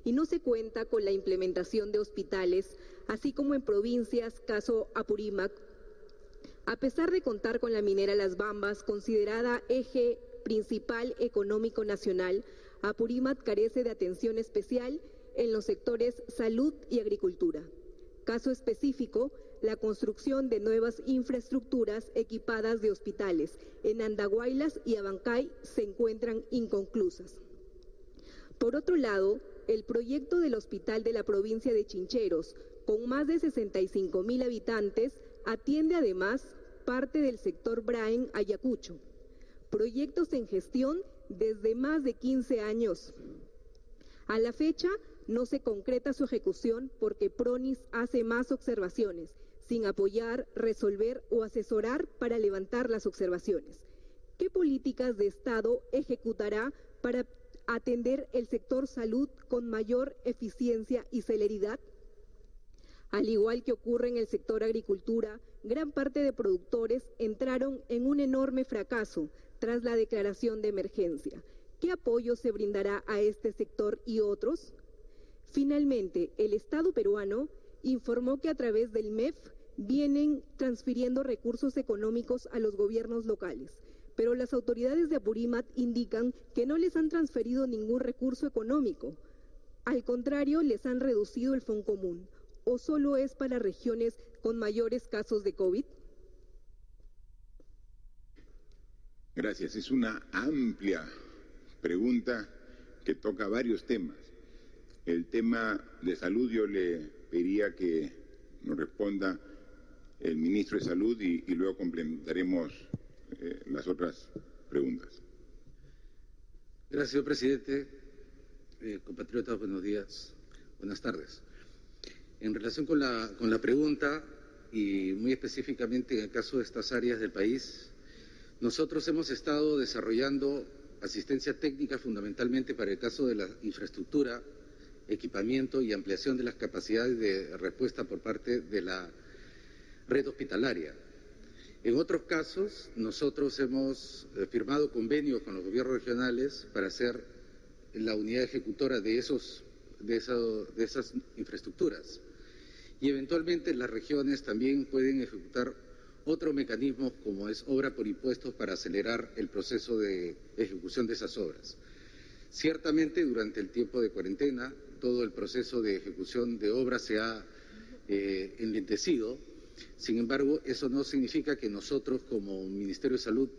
y no se cuenta con la implementación de hospitales, así como en provincias, caso Apurímac, a pesar de contar con la minera Las Bambas, considerada eje principal económico nacional, Apurímac carece de atención especial en los sectores salud y agricultura. Caso específico, la construcción de nuevas infraestructuras equipadas de hospitales en Andahuaylas y Abancay se encuentran inconclusas. Por otro lado, el proyecto del hospital de la provincia de Chincheros, con más de 65.000 habitantes, atiende además parte del sector Braen Ayacucho. Proyectos en gestión desde más de 15 años. A la fecha, no se concreta su ejecución porque PRONIS hace más observaciones, sin apoyar, resolver o asesorar para levantar las observaciones. ¿Qué políticas de Estado ejecutará para atender el sector salud con mayor eficiencia y celeridad? Al igual que ocurre en el sector agricultura, gran parte de productores entraron en un enorme fracaso tras la declaración de emergencia. ¿Qué apoyo se brindará a este sector y otros? Finalmente, el Estado peruano informó que a través del MEF vienen transfiriendo recursos económicos a los gobiernos locales, pero las autoridades de Apurímac indican que no les han transferido ningún recurso económico. Al contrario, les han reducido el Fondo Común. ¿O solo es para regiones con mayores casos de COVID? Gracias. Es una amplia pregunta que toca varios temas. El tema de salud yo le pediría que nos responda el ministro de Salud y luego complementaremos las otras preguntas. Gracias, señor presidente. Compatriotas, buenos días. Buenas tardes. En relación con la pregunta, y muy específicamente en el caso de estas áreas del país, nosotros hemos estado desarrollando asistencia técnica fundamentalmente para el caso de la infraestructura, equipamiento y ampliación de las capacidades de respuesta por parte de la red hospitalaria. En otros casos, nosotros hemos firmado convenios con los gobiernos regionales para ser la unidad ejecutora de esas infraestructuras. Y eventualmente las regiones también pueden ejecutar otros mecanismos como es obra por impuestos para acelerar el proceso de ejecución de esas obras. Ciertamente durante el tiempo de cuarentena todo el proceso de ejecución de obras se ha enlentecido. Sin embargo, eso no significa que nosotros como Ministerio de Salud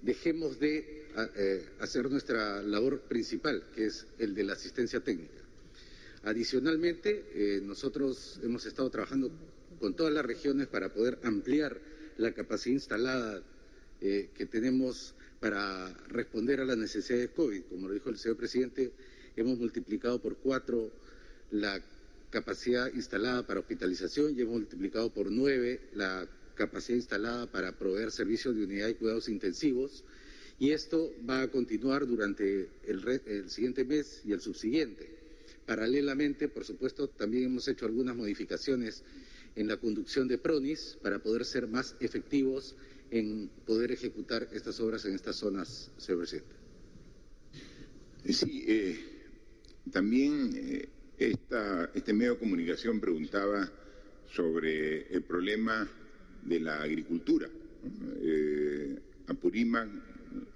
dejemos de hacer nuestra labor principal, que es el de la asistencia técnica. Adicionalmente, nosotros hemos estado trabajando con todas las regiones para poder ampliar la capacidad instalada que tenemos para responder a las necesidades COVID. Como lo dijo el señor presidente, hemos multiplicado por 4 la capacidad instalada para hospitalización y hemos multiplicado por 9 la capacidad instalada para proveer servicios de unidad y cuidados intensivos, y esto va a continuar durante el siguiente mes y el subsiguiente. Paralelamente, por supuesto, también hemos hecho algunas modificaciones en la conducción de PRONIS para poder ser más efectivos en poder ejecutar estas obras en estas zonas, señor presidente. Sí, también este medio de comunicación preguntaba sobre el problema de la agricultura. Apurímac,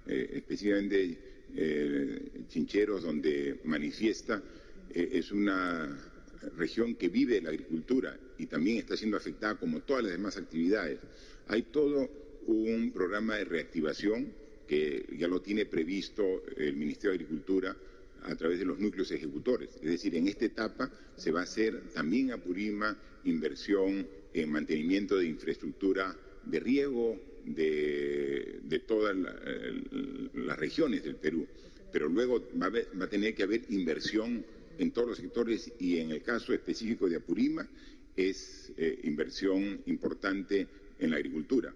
especialmente Chincheros, donde manifiesta, es una región que vive de la agricultura y también está siendo afectada como todas las demás actividades. Hay todo un programa de reactivación que ya lo tiene previsto el Ministerio de Agricultura a través de los núcleos ejecutores. Es decir, en esta etapa se va a hacer también Apurímac inversión en mantenimiento de infraestructura de riego de todas las regiones del Perú. Pero luego va a tener que haber inversión en todos los sectores y en el caso específico de Apurímac es inversión importante en la agricultura.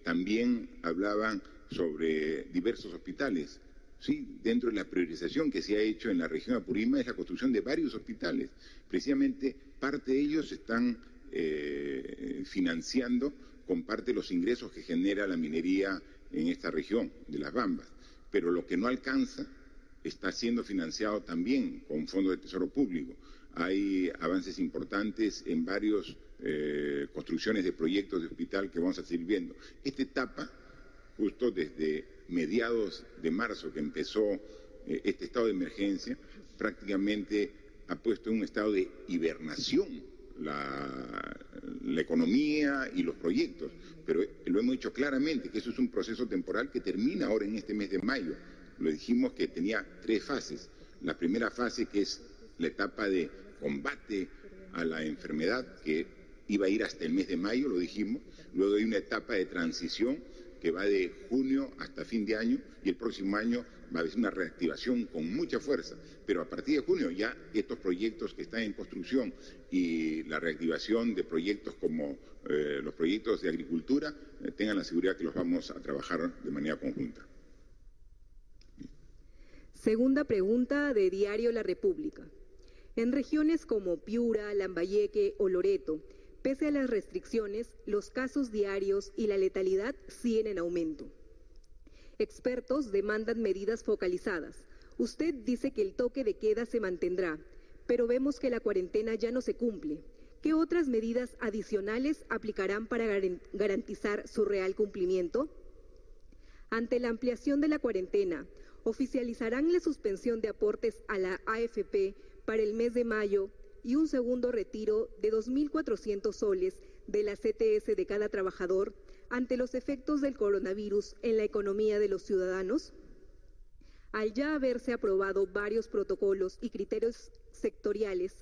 También hablaban sobre diversos hospitales. Sí, dentro de la priorización que se ha hecho en la región de Apurímac es la construcción de varios hospitales. Precisamente parte de ellos están financiando con parte de los ingresos que genera la minería en esta región de Las Bambas. Pero lo que no alcanza está siendo financiado también con fondos de Tesoro Público. Hay avances importantes en varias construcciones de proyectos de hospital que vamos a seguir viendo. Esta etapa, justo desde mediados de marzo que empezó este estado de emergencia, prácticamente ha puesto en un estado de hibernación la economía y los proyectos, pero lo hemos dicho claramente que eso es un proceso temporal que termina ahora en este mes de mayo. Lo dijimos que tenía 3 fases. La primera fase, que es la etapa de combate a la enfermedad, que iba a ir hasta el mes de mayo, lo dijimos. Luego hay una etapa de transición que va de junio hasta fin de año, y el próximo año va a haber una reactivación con mucha fuerza. Pero a partir de junio ya estos proyectos que están en construcción y la reactivación de proyectos como los proyectos de agricultura, tengan la seguridad que los vamos a trabajar de manera conjunta. Segunda pregunta de Diario La República. En regiones como Piura, Lambayeque o Loreto, pese a las restricciones, los casos diarios y la letalidad siguen en aumento. Expertos demandan medidas focalizadas. Usted dice que el toque de queda se mantendrá, pero vemos que la cuarentena ya no se cumple. ¿Qué otras medidas adicionales aplicarán para garantizar su real cumplimiento? Ante la ampliación de la cuarentena, oficializarán la suspensión de aportes a la AFP para el mes de mayo y un segundo retiro de 2.400 soles de la CTS de cada trabajador ante los efectos del coronavirus en la economía de los ciudadanos. Al ya haberse aprobado varios protocolos y criterios sectoriales,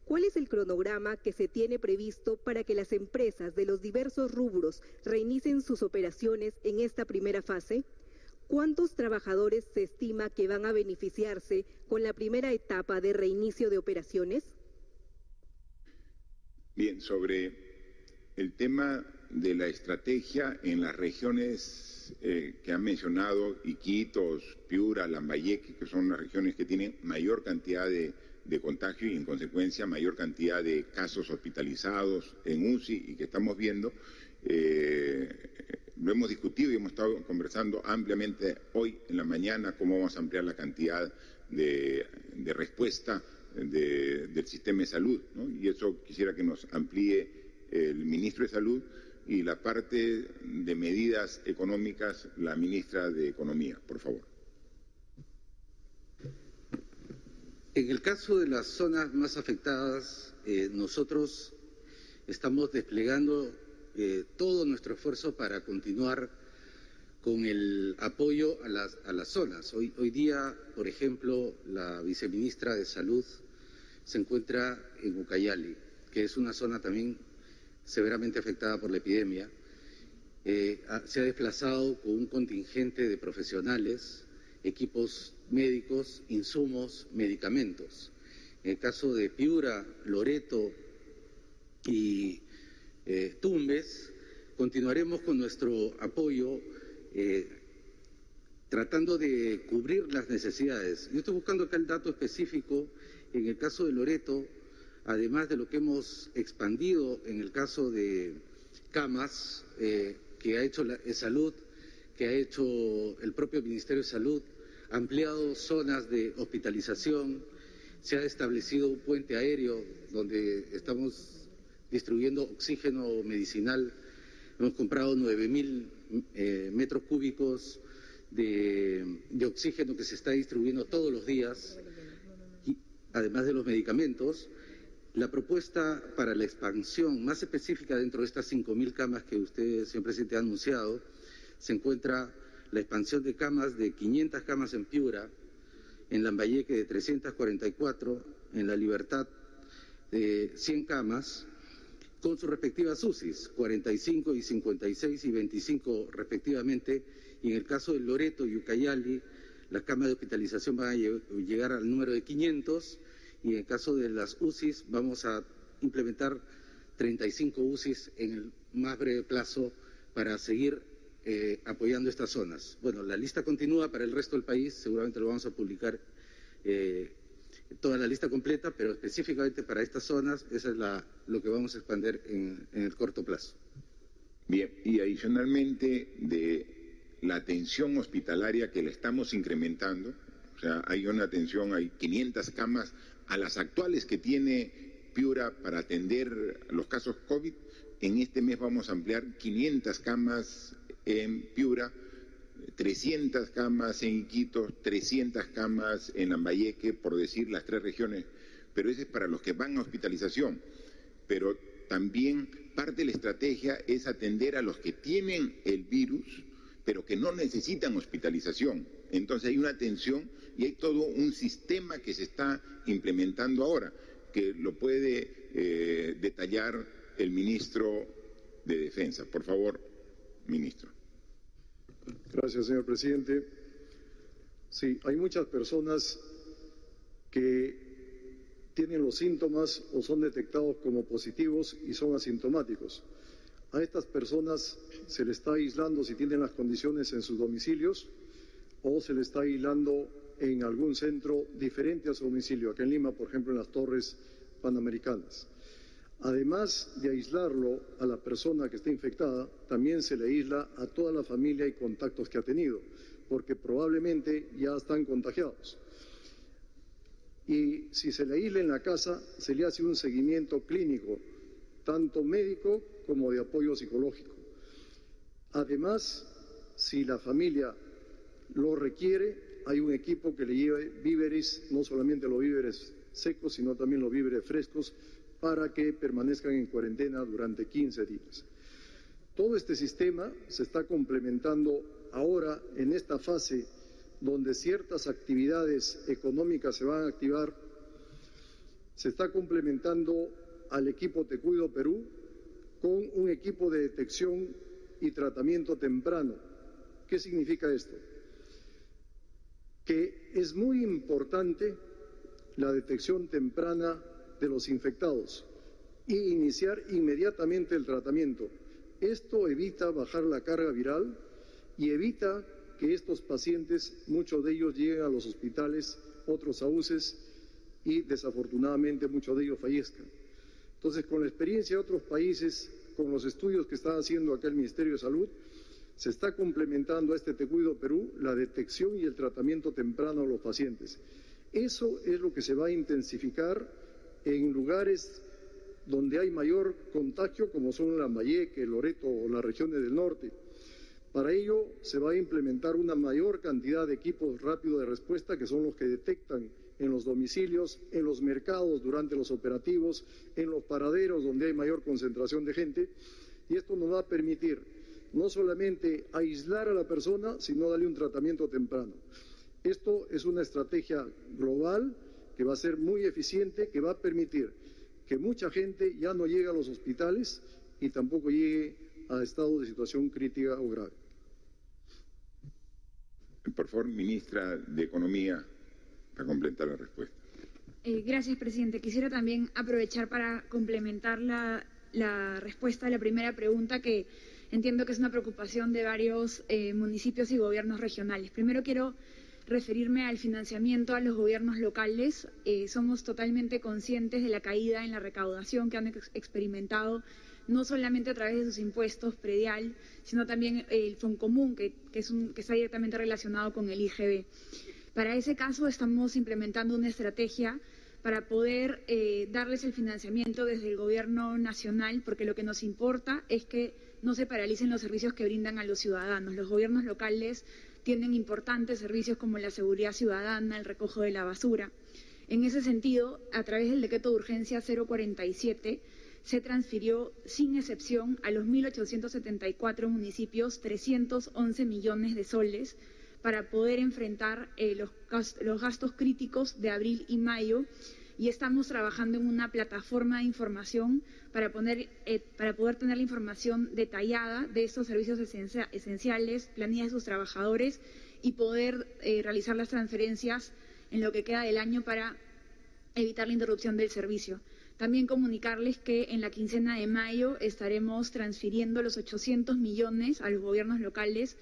¿cuál es el cronograma que se tiene previsto para que las empresas de los diversos rubros reinicien sus operaciones en esta primera fase? ¿Cuántos trabajadores se estima que van a beneficiarse con la primera etapa de reinicio de operaciones? Bien, sobre el tema de la estrategia en las regiones que han mencionado, Iquitos, Piura, Lambayeque, que son las regiones que tienen mayor cantidad de contagio y en consecuencia mayor cantidad de casos hospitalizados en UCI y que estamos viendo, lo hemos discutido y hemos estado conversando ampliamente hoy en la mañana cómo vamos a ampliar la cantidad de respuesta del sistema de salud, ¿no? Y eso quisiera que nos amplíe el ministro de Salud y la parte de medidas económicas, la ministra de Economía, por favor. En el caso de las zonas más afectadas, nosotros estamos desplegando todo nuestro esfuerzo para continuar con el apoyo a las zonas. Hoy día, por ejemplo, la viceministra de Salud se encuentra en Ucayali, que es una zona también severamente afectada por la epidemia, se ha desplazado con un contingente de profesionales, equipos médicos, insumos, medicamentos. En el caso de Piura, Loreto y Tumbes, continuaremos con nuestro apoyo tratando de cubrir las necesidades. Yo estoy buscando acá el dato específico. En el caso de Loreto, además de lo que hemos expandido en el caso de camas que ha hecho Salud, que ha hecho el propio Ministerio de Salud, ampliado zonas de hospitalización, se ha establecido un puente aéreo donde estamos distribuyendo oxígeno medicinal. Hemos comprado 9.000 metros cúbicos de oxígeno que se está distribuyendo todos los días, y, además de los medicamentos. La propuesta para la expansión más específica dentro de estas 5.000 camas que usted, señor presidente, ha anunciado, se encuentra la expansión de camas de 500 camas en Piura, en Lambayeque de 344, en La Libertad de 100 camas, con sus respectivas UCIs, 45 y 56 y 25 respectivamente, y en el caso de Loreto y Ucayali, las camas de hospitalización van a llegar al número de 500, y en el caso de las UCIs vamos a implementar 35 UCIs en el más breve plazo para seguir apoyando estas zonas. Bueno, la lista continúa para el resto del país, seguramente lo vamos a publicar toda la lista completa, pero específicamente para estas zonas, esa es lo que vamos a expandir en el corto plazo. Bien, y adicionalmente de la atención hospitalaria que le estamos incrementando, o sea, hay una atención, hay 500 camas a las actuales que tiene Piura para atender los casos COVID. En este mes vamos a ampliar 500 camas en Piura, 300 camas en Iquitos, 300 camas en Lambayeque, por decir las 3 regiones, pero ese es para los que van a hospitalización. Pero también parte de la estrategia es atender a los que tienen el virus, pero que no necesitan hospitalización. Entonces hay una atención y hay todo un sistema que se está implementando ahora, que lo puede detallar el ministro de Defensa. Por favor, ministro. Gracias, señor presidente. Sí, hay muchas personas que tienen los síntomas o son detectados como positivos y son asintomáticos. A estas personas se les está aislando si tienen las condiciones en sus domicilios o se les está aislando en algún centro diferente a su domicilio, acá en Lima, por ejemplo, en las Torres Panamericanas. Además de aislarlo a la persona que está infectada, también se le aísla a toda la familia y contactos que ha tenido, porque probablemente ya están contagiados. Y si se le aísla en la casa, se le hace un seguimiento clínico, tanto médico como de apoyo psicológico. Además, si la familia lo requiere, hay un equipo que le lleve víveres, no solamente los víveres secos, sino también los víveres frescos, para que permanezcan en cuarentena durante 15 días. Todo este sistema se está complementando ahora en esta fase donde ciertas actividades económicas se van a activar. Se está complementando al equipo Te Cuido Perú con un equipo de detección y tratamiento temprano. ¿Qué significa esto? Que es muy importante la detección temprana de los infectados y iniciar inmediatamente el tratamiento. Esto evita bajar la carga viral y evita que estos pacientes, muchos de ellos lleguen a los hospitales, otros a UCES y desafortunadamente muchos de ellos fallezcan. Entonces, con la experiencia de otros países, con los estudios que está haciendo acá el Ministerio de Salud, se está complementando a este Te Cuido Perú la detección y el tratamiento temprano de los pacientes. Eso es lo que se va a intensificar en lugares donde hay mayor contagio, como son Lambayeque, Loreto o las regiones del norte. Para ello se va a implementar una mayor cantidad de equipos rápidos de respuesta, que son los que detectan en los domicilios, en los mercados durante los operativos, en los paraderos donde hay mayor concentración de gente, y esto nos va a permitir no solamente aislar a la persona, sino darle un tratamiento temprano. Esto es una estrategia global que va a ser muy eficiente, que va a permitir que mucha gente ya no llegue a los hospitales y tampoco llegue a estados de situación crítica o grave. Por favor, ministra de Economía, para completar la respuesta. Gracias, presidente. Quisiera también aprovechar para complementar la respuesta a la primera pregunta, que entiendo que es una preocupación de varios municipios y gobiernos regionales. Primero quiero referirme al financiamiento a los gobiernos locales. Somos totalmente conscientes de la caída en la recaudación que han experimentado, no solamente a través de sus impuestos predial, sino también el Foncomún, que está directamente relacionado con el IGB. Para ese caso estamos implementando una estrategia para poder darles el financiamiento desde el gobierno nacional, porque lo que nos importa es que no se paralicen los servicios que brindan a los ciudadanos. Los gobiernos locales tienen importantes servicios como la seguridad ciudadana, el recojo de la basura. En ese sentido, a través del decreto de urgencia 047, se transfirió sin excepción a los 1.874 municipios 311 millones de soles para poder enfrentar los gastos críticos de abril y mayo, y estamos trabajando en una plataforma de información para poder tener la información detallada de estos servicios esenciales, planillas de sus trabajadores, y poder realizar las transferencias en lo que queda del año para evitar la interrupción del servicio. También comunicarles que en la quincena de mayo estaremos transfiriendo los 800 millones a los gobiernos locales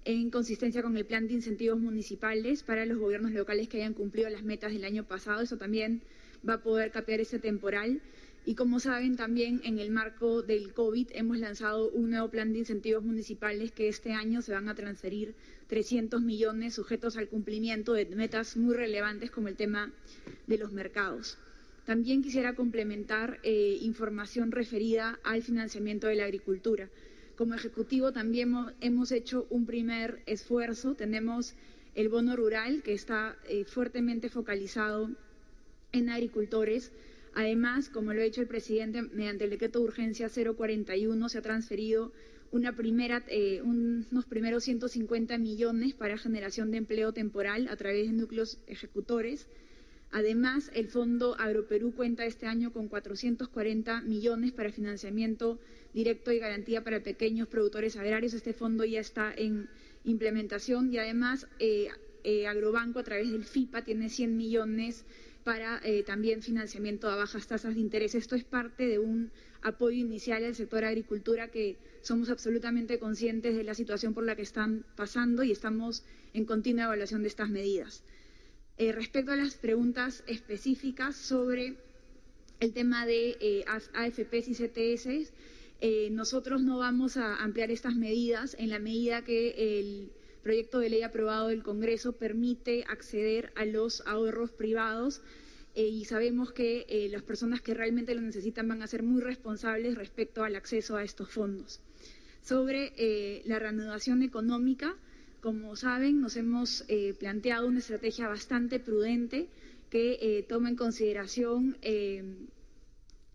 en consistencia con el plan de incentivos municipales para los gobiernos locales que hayan cumplido las metas del año pasado. Eso también va a poder capear ese temporal. Y como saben, también en el marco del COVID hemos lanzado un nuevo plan de incentivos municipales que este año se van a transferir 300 millones sujetos al cumplimiento de metas muy relevantes como el tema de los mercados. También quisiera complementar información referida al financiamiento de la agricultura. Como Ejecutivo también hemos hecho un primer esfuerzo. Tenemos el bono rural, que está fuertemente focalizado en agricultores. Además, como lo ha hecho el presidente, mediante el decreto de urgencia 041 se ha transferido unos primeros 150 millones para generación de empleo temporal a través de núcleos ejecutores. Además, el Fondo Agroperú cuenta este año con 440 millones para financiamiento directo y garantía para pequeños productores agrarios. Este fondo ya está en implementación, y además Agrobanco a través del FIPA tiene 100 millones para también financiamiento a bajas tasas de interés. Esto es parte de un apoyo inicial al sector agricultura, que somos absolutamente conscientes de la situación por la que están pasando y estamos en continua evaluación de estas medidas. Respecto a las preguntas específicas sobre el tema de AFPs y CTS, nosotros no vamos a ampliar estas medidas en la medida que el proyecto de ley aprobado del Congreso permite acceder a los ahorros privados, y sabemos que las personas que realmente lo necesitan van a ser muy responsables respecto al acceso a estos fondos. Sobre la reanudación económica, como saben, nos hemos planteado una estrategia bastante prudente que toma en consideración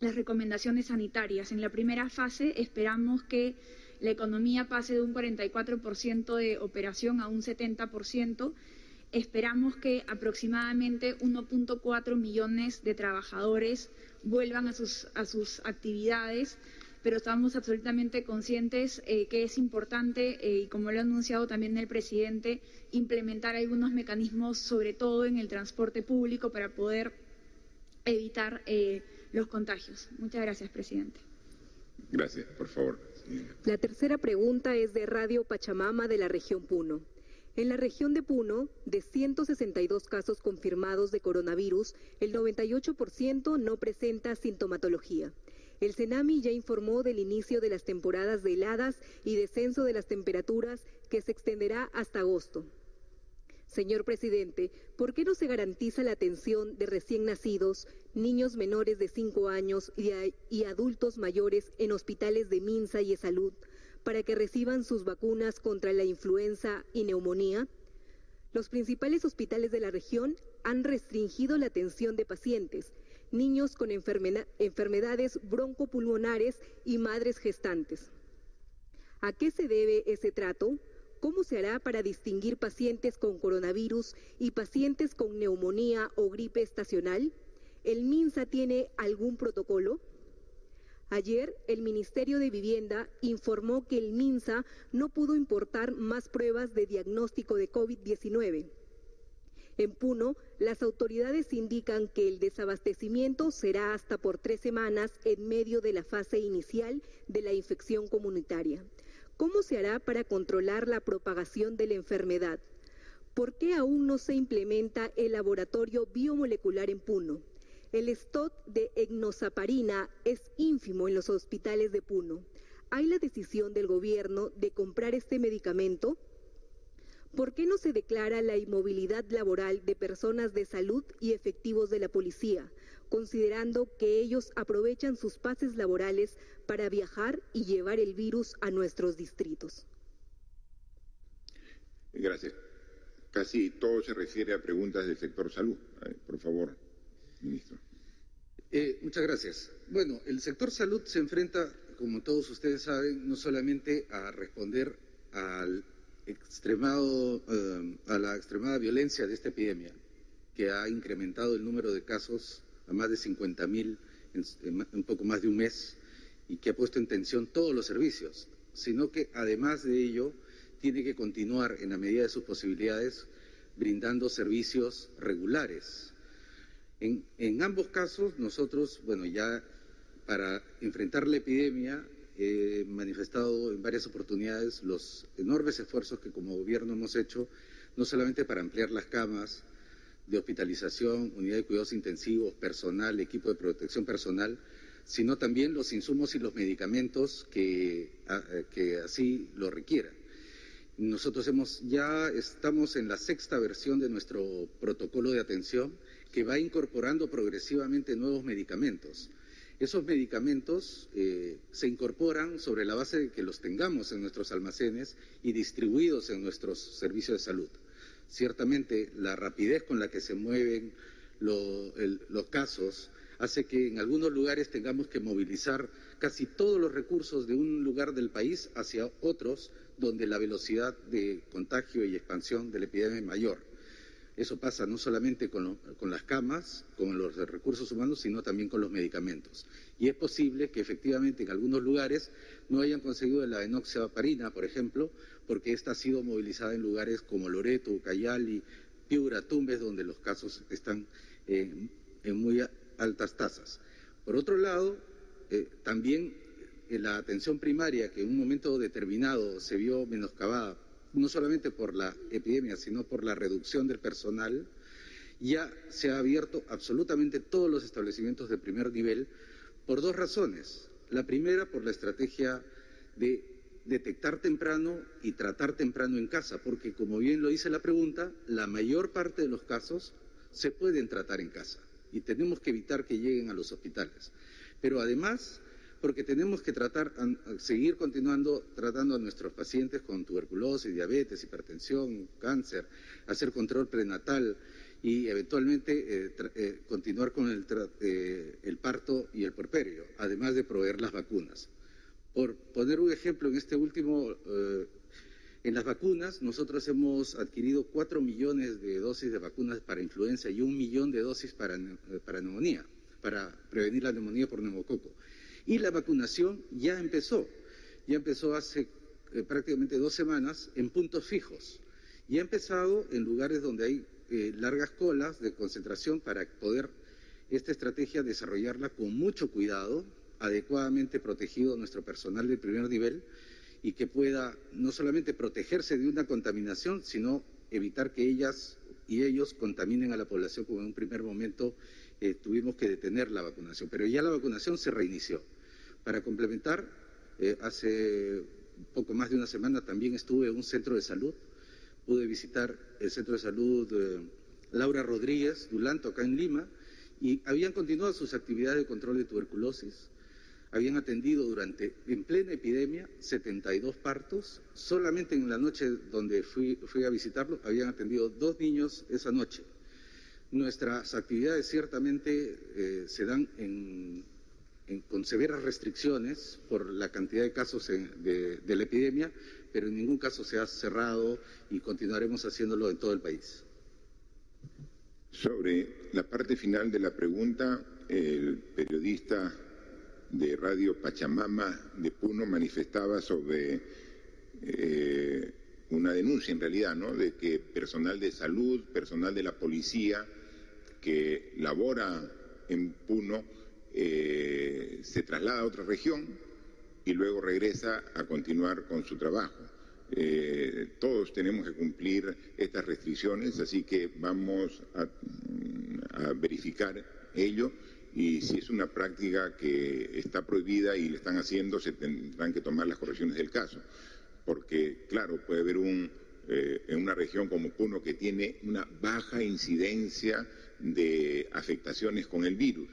las recomendaciones sanitarias. En la primera fase esperamos que la economía pase de un 44% de operación a un 70%. Esperamos que aproximadamente 1.4 millones de trabajadores vuelvan a sus actividades, pero estamos absolutamente conscientes que es importante, y como lo ha anunciado también el presidente, implementar algunos mecanismos, sobre todo en el transporte público, para poder evitar los contagios. Muchas gracias, presidente. Gracias, por favor. La tercera pregunta es de Radio Pachamama, de la región Puno. En la región de Puno, de 162 casos confirmados de coronavirus, el 98% no presenta sintomatología. El CENAMI ya informó del inicio de las temporadas de heladas y descenso de las temperaturas, que se extenderá hasta agosto. Señor presidente, ¿por qué no se garantiza la atención de recién nacidos, niños menores de 5 años y adultos mayores en hospitales de Minsa y Esalud para que reciban sus vacunas contra la influenza y neumonía? Los principales hospitales de la región han restringido la atención de pacientes, niños con enfermedades broncopulmonares y madres gestantes. ¿A qué se debe ese trato? ¿Cómo se hará para distinguir pacientes con coronavirus y pacientes con neumonía o gripe estacional? ¿El MINSA tiene algún protocolo? Ayer, el Ministerio de Vivienda informó que el MINSA no pudo importar más pruebas de diagnóstico de COVID-19. En Puno, las autoridades indican que el desabastecimiento será hasta por 3 semanas en medio de la fase inicial de la infección comunitaria. ¿Cómo se hará para controlar la propagación de la enfermedad? ¿Por qué aún no se implementa el laboratorio biomolecular en Puno? El stock de enoxaparina es ínfimo en los hospitales de Puno. ¿Hay la decisión del gobierno de comprar este medicamento? ¿Por qué no se declara la inmovilidad laboral de personas de salud y efectivos de la policía, considerando que ellos aprovechan sus pases laborales para viajar y llevar el virus a nuestros distritos? Gracias. Casi todo se refiere a preguntas del sector salud. Por favor, ministro. Muchas gracias. Bueno, el sector salud se enfrenta, como todos ustedes saben, no solamente a responder a la extremada violencia de esta epidemia, que ha incrementado el número de casos a más de 50.000 en un poco más de un mes y que ha puesto en tensión todos los servicios, sino que además de ello tiene que continuar en la medida de sus posibilidades brindando servicios regulares. En ambos casos nosotros, bueno, ya para enfrentar la epidemia he manifestado en varias oportunidades los enormes esfuerzos que como gobierno hemos hecho, no solamente para ampliar las camas de hospitalización, unidad de cuidados intensivos, personal, equipo de protección personal, sino también los insumos y los medicamentos que así lo requieran. Nosotros ya estamos en la 6ª versión de nuestro protocolo de atención que va incorporando progresivamente nuevos medicamentos. Esos medicamentos se incorporan sobre la base de que los tengamos en nuestros almacenes y distribuidos en nuestros servicios de salud. Ciertamente, la rapidez con la que se mueven los casos hace que en algunos lugares tengamos que movilizar casi todos los recursos de un lugar del país hacia otros donde la velocidad de contagio y expansión de la epidemia es mayor. Eso pasa no solamente con las camas, con los recursos humanos, sino también con los medicamentos. Y es posible que efectivamente en algunos lugares no hayan conseguido la enoxaparina, por ejemplo, porque esta ha sido movilizada en lugares como Loreto, Ucayali, Piura, Tumbes, donde los casos están en muy altas tasas. Por otro lado, también la atención primaria, que en un momento determinado se vio menoscabada, no solamente por la epidemia, sino por la reducción del personal, ya se ha abierto absolutamente todos los establecimientos de primer nivel por 2 razones. La primera, por la estrategia de detectar temprano y tratar temprano en casa, porque como bien lo dice la pregunta, la mayor parte de los casos se pueden tratar en casa y tenemos que evitar que lleguen a los hospitales. Pero además, porque tenemos que seguir continuando tratando a nuestros pacientes con tuberculosis, diabetes, hipertensión, cáncer, hacer control prenatal y eventualmente continuar con el parto y el puerperio, además de proveer las vacunas. Por poner un ejemplo, en este último, en las vacunas, nosotros hemos adquirido 4 millones de dosis de vacunas para influenza y 1 millón de dosis para neumonía, para prevenir la neumonía por neumococo. Y la vacunación ya empezó hace prácticamente 2 semanas en puntos fijos. Y ha empezado en lugares donde hay largas colas de concentración para poder esta estrategia desarrollarla con mucho cuidado, adecuadamente protegido nuestro personal de primer nivel y que pueda no solamente protegerse de una contaminación, sino evitar que ellas y ellos contaminen a la población, como en un primer momento tuvimos que detener la vacunación. Pero ya la vacunación se reinició. Para complementar, hace poco más de una semana también estuve en un centro de salud. Pude visitar el centro de salud Laura Rodríguez Dulanto, acá en Lima, y habían continuado sus actividades de control de tuberculosis. Habían atendido en plena epidemia, 72 partos. Solamente en la noche donde fui a visitarlo, habían atendido 2 niños esa noche. Nuestras actividades ciertamente se dan con severas restricciones por la cantidad de casos de la epidemia, pero en ningún caso se ha cerrado y continuaremos haciéndolo en todo el país. Sobre la parte final de la pregunta, el periodista de Radio Pachamama de Puno manifestaba sobre una denuncia en realidad, ¿no?, de que personal de salud, personal de la policía que labora en Puno se traslada a otra región y luego regresa a continuar con su trabajo. Todos tenemos que cumplir estas restricciones, así que vamos a verificar ello, y si es una práctica que está prohibida y le están haciendo, se tendrán que tomar las correcciones del caso, porque claro, puede haber en una región como Puno que tiene una baja incidencia de afectaciones con el virus,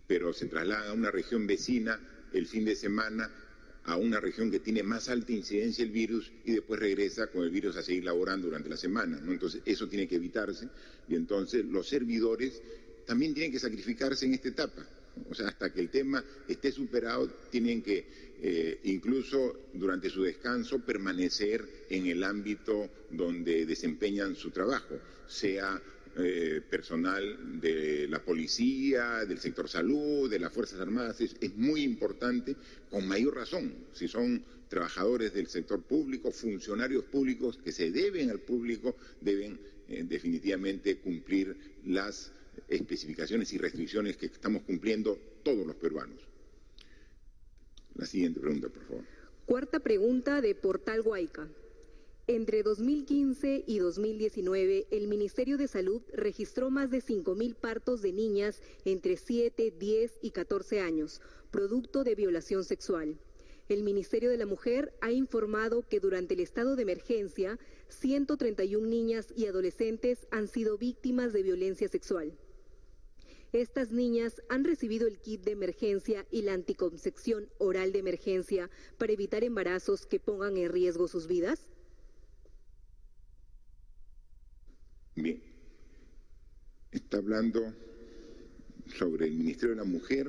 pero se traslada a una región vecina el fin de semana a una región que tiene más alta incidencia del virus y después regresa con el virus a seguir laborando durante la semana, ¿no? Entonces eso tiene que evitarse, y entonces los servidores también tienen que sacrificarse en esta etapa. O sea, hasta que el tema esté superado, tienen que, incluso durante su descanso, permanecer en el ámbito donde desempeñan su trabajo, sea personal de la policía, del sector salud, de las Fuerzas Armadas. Es muy importante, con mayor razón, si son trabajadores del sector público, funcionarios públicos que se deben al público, deben definitivamente cumplir las especificaciones y restricciones que estamos cumpliendo todos los peruanos. La siguiente pregunta, por favor. Cuarta pregunta de Portal Huayca. Entre 2015 y 2019, el Ministerio de Salud registró más de 5.000 partos de niñas entre 7, 10 y 14 años, producto de violación sexual. El Ministerio de la Mujer ha informado que durante el estado de emergencia, 131 niñas y adolescentes han sido víctimas de violencia sexual. Estas niñas han recibido el kit de emergencia y la anticoncepción oral de emergencia para evitar embarazos que pongan en riesgo sus vidas. Bien, está hablando sobre el Ministerio de la Mujer.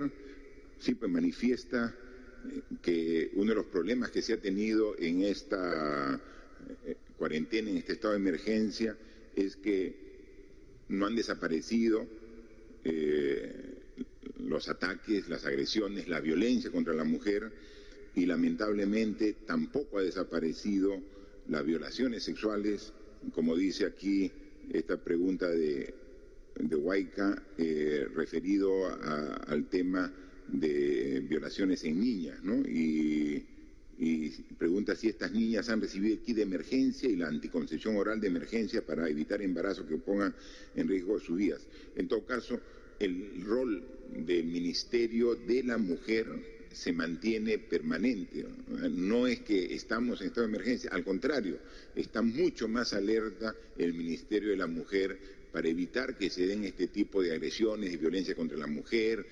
Sí, pues manifiesta que uno de los problemas que se ha tenido en esta cuarentena, en este estado de emergencia, es que no han desaparecido los ataques, las agresiones, la violencia contra la mujer, y lamentablemente tampoco ha desaparecido las violaciones sexuales, como dice aquí esta pregunta de Huayca, referido al tema de violaciones en niñas, ¿no? Y pregunta si estas niñas han recibido el kit de emergencia y la anticoncepción oral de emergencia para evitar embarazos que pongan en riesgo sus vidas. En todo caso, el rol del Ministerio de la Mujer se mantiene permanente. No es que estamos en estado de emergencia, al contrario, está mucho más alerta el Ministerio de la Mujer para evitar que se den este tipo de agresiones y violencia contra la mujer,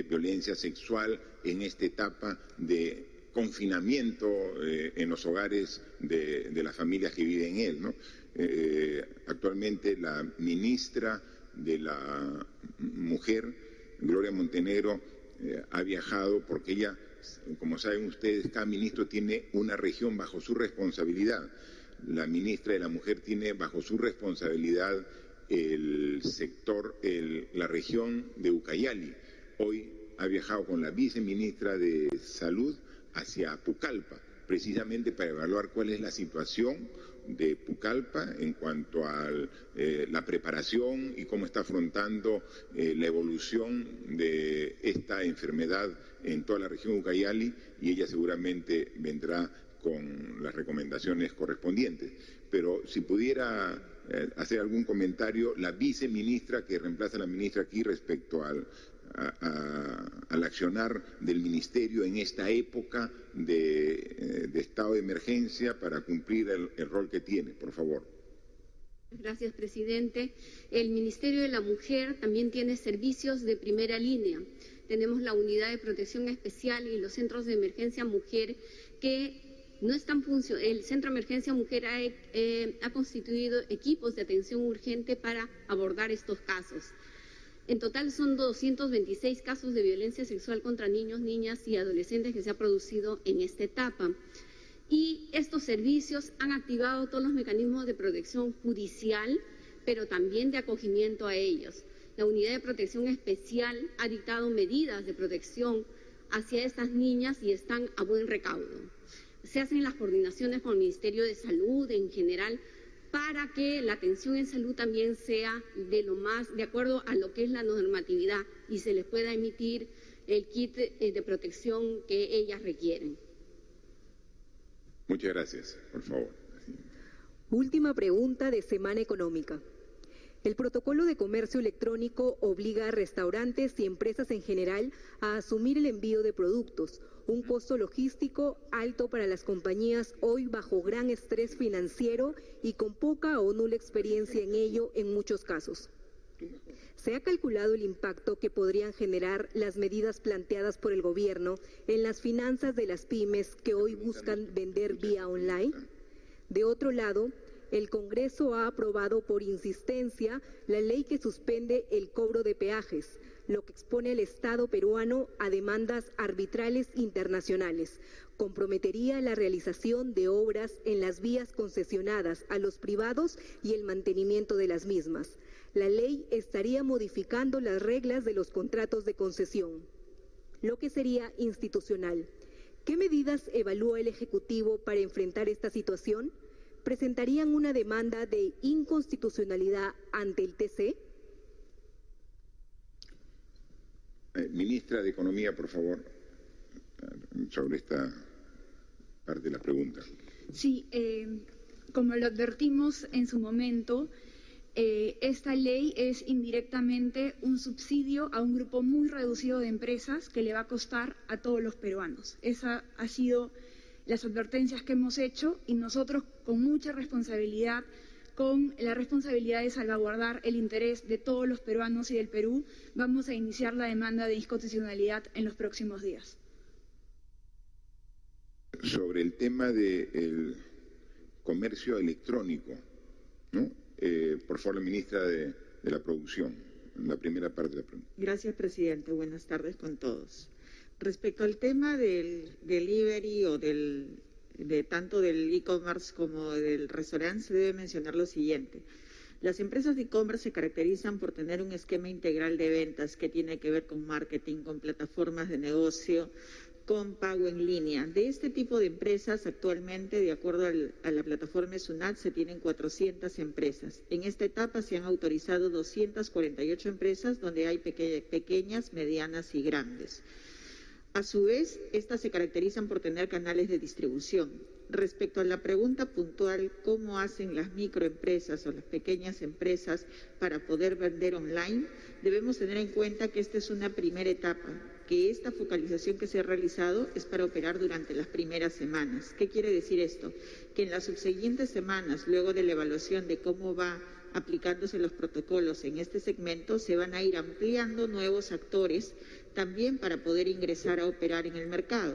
violencia sexual en esta etapa de confinamiento en los hogares de las familias que viven en él, ¿no? Actualmente la ministra de la Mujer, Gloria Montenegro, ha viajado porque ella, como saben ustedes, cada ministro tiene una región bajo su responsabilidad. La ministra de la Mujer tiene bajo su responsabilidad el sector, la región de Ucayali. Hoy ha viajado con la viceministra de Salud hacia Pucallpa, precisamente para evaluar cuál es la situación de Pucallpa en cuanto a la preparación y cómo está afrontando la evolución de esta enfermedad en toda la región de Ucayali, y ella seguramente vendrá con las recomendaciones correspondientes. Pero si pudiera hacer algún comentario la viceministra que reemplaza a la ministra aquí respecto al accionar del ministerio en esta época de estado de emergencia para cumplir el rol que tiene, por favor. Gracias, presidente. El Ministerio de la Mujer también tiene servicios de primera línea. Tenemos la Unidad de Protección Especial y los Centros de Emergencia Mujer que no están funcionando. El Centro de Emergencia Mujer ha constituido equipos de atención urgente para abordar estos casos. En total son 226 casos de violencia sexual contra niños, niñas y adolescentes que se ha producido en esta etapa. Y estos servicios han activado todos los mecanismos de protección judicial, pero también de acogimiento a ellos. La Unidad de Protección Especial ha dictado medidas de protección hacia estas niñas y están a buen recaudo. Se hacen las coordinaciones con el Ministerio de Salud en general para que la atención en salud también sea de acuerdo a lo que es la normatividad y se les pueda emitir el kit de protección que ellas requieren. Muchas gracias, por favor. Última pregunta de Semana Económica. El protocolo de comercio electrónico obliga a restaurantes y empresas en general a asumir el envío de productos, un costo logístico alto para las compañías hoy bajo gran estrés financiero y con poca o nula experiencia en ello en muchos casos. ¿Se ha calculado el impacto que podrían generar las medidas planteadas por el gobierno en las finanzas de las pymes que hoy buscan vender vía online? De otro lado, el Congreso ha aprobado por insistencia la ley que suspende el cobro de peajes, lo que expone al Estado peruano a demandas arbitrales internacionales. Comprometería la realización de obras en las vías concesionadas a los privados y el mantenimiento de las mismas. La ley estaría modificando las reglas de los contratos de concesión, lo que sería institucional. ¿Qué medidas evalúa el Ejecutivo para enfrentar esta situación? ¿Presentarían una demanda de inconstitucionalidad ante el TC? Ministra de Economía, por favor, sobre esta parte de la pregunta. Sí, como lo advertimos en su momento, esta ley es indirectamente un subsidio a un grupo muy reducido de empresas que le va a costar a todos los peruanos. Esa ha sido las advertencias que hemos hecho y nosotros con mucha responsabilidad, con la responsabilidad de salvaguardar el interés de todos los peruanos y del Perú, vamos a iniciar la demanda de inconstitucionalidad en los próximos días. Sobre el tema del comercio electrónico, ¿no? Por favor, la ministra de la Producción, la primera parte de la pregunta. Gracias, presidente. Buenas tardes con todos. Respecto al tema del delivery o tanto del e-commerce como del restaurante, se debe mencionar lo siguiente. Las empresas de e-commerce se caracterizan por tener un esquema integral de ventas que tiene que ver con marketing, con plataformas de negocio, con pago en línea. De este tipo de empresas, actualmente, de acuerdo a la plataforma SUNAT, se tienen 400 empresas. En esta etapa se han autorizado 248 empresas, donde hay pequeñas, medianas y grandes. A su vez, estas se caracterizan por tener canales de distribución. Respecto a la pregunta puntual, ¿cómo hacen las microempresas o las pequeñas empresas para poder vender online? Debemos tener en cuenta que esta es una primera etapa, que esta focalización que se ha realizado es para operar durante las primeras semanas. ¿Qué quiere decir esto? Que en las subsiguientes semanas, luego de la evaluación de cómo va aplicándose los protocolos en este segmento, se van a ir ampliando nuevos actores también para poder ingresar a operar en el mercado.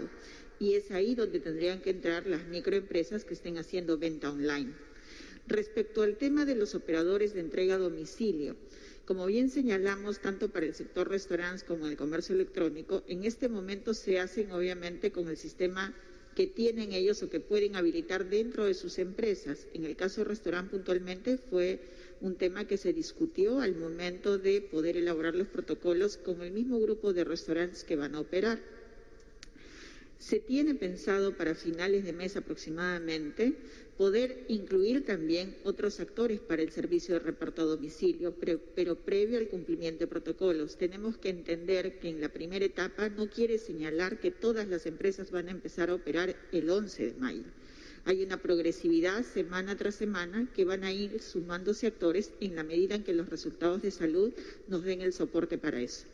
Y es ahí donde tendrían que entrar las microempresas que estén haciendo venta online. Respecto al tema de los operadores de entrega a domicilio, como bien señalamos, tanto para el sector restaurantes como el comercio electrónico, en este momento se hacen obviamente con el sistema que tienen ellos o que pueden habilitar dentro de sus empresas. En el caso del restaurante puntualmente fue un tema que se discutió al momento de poder elaborar los protocolos con el mismo grupo de restaurantes que van a operar. Se tiene pensado para finales de mes aproximadamente poder incluir también otros actores para el servicio de reparto a domicilio, pero previo al cumplimiento de protocolos. Tenemos que entender que en la primera etapa no quiere señalar que todas las empresas van a empezar a operar el 11 de mayo. Hay una progresividad semana tras semana que van a ir sumándose actores en la medida en que los resultados de salud nos den el soporte para eso.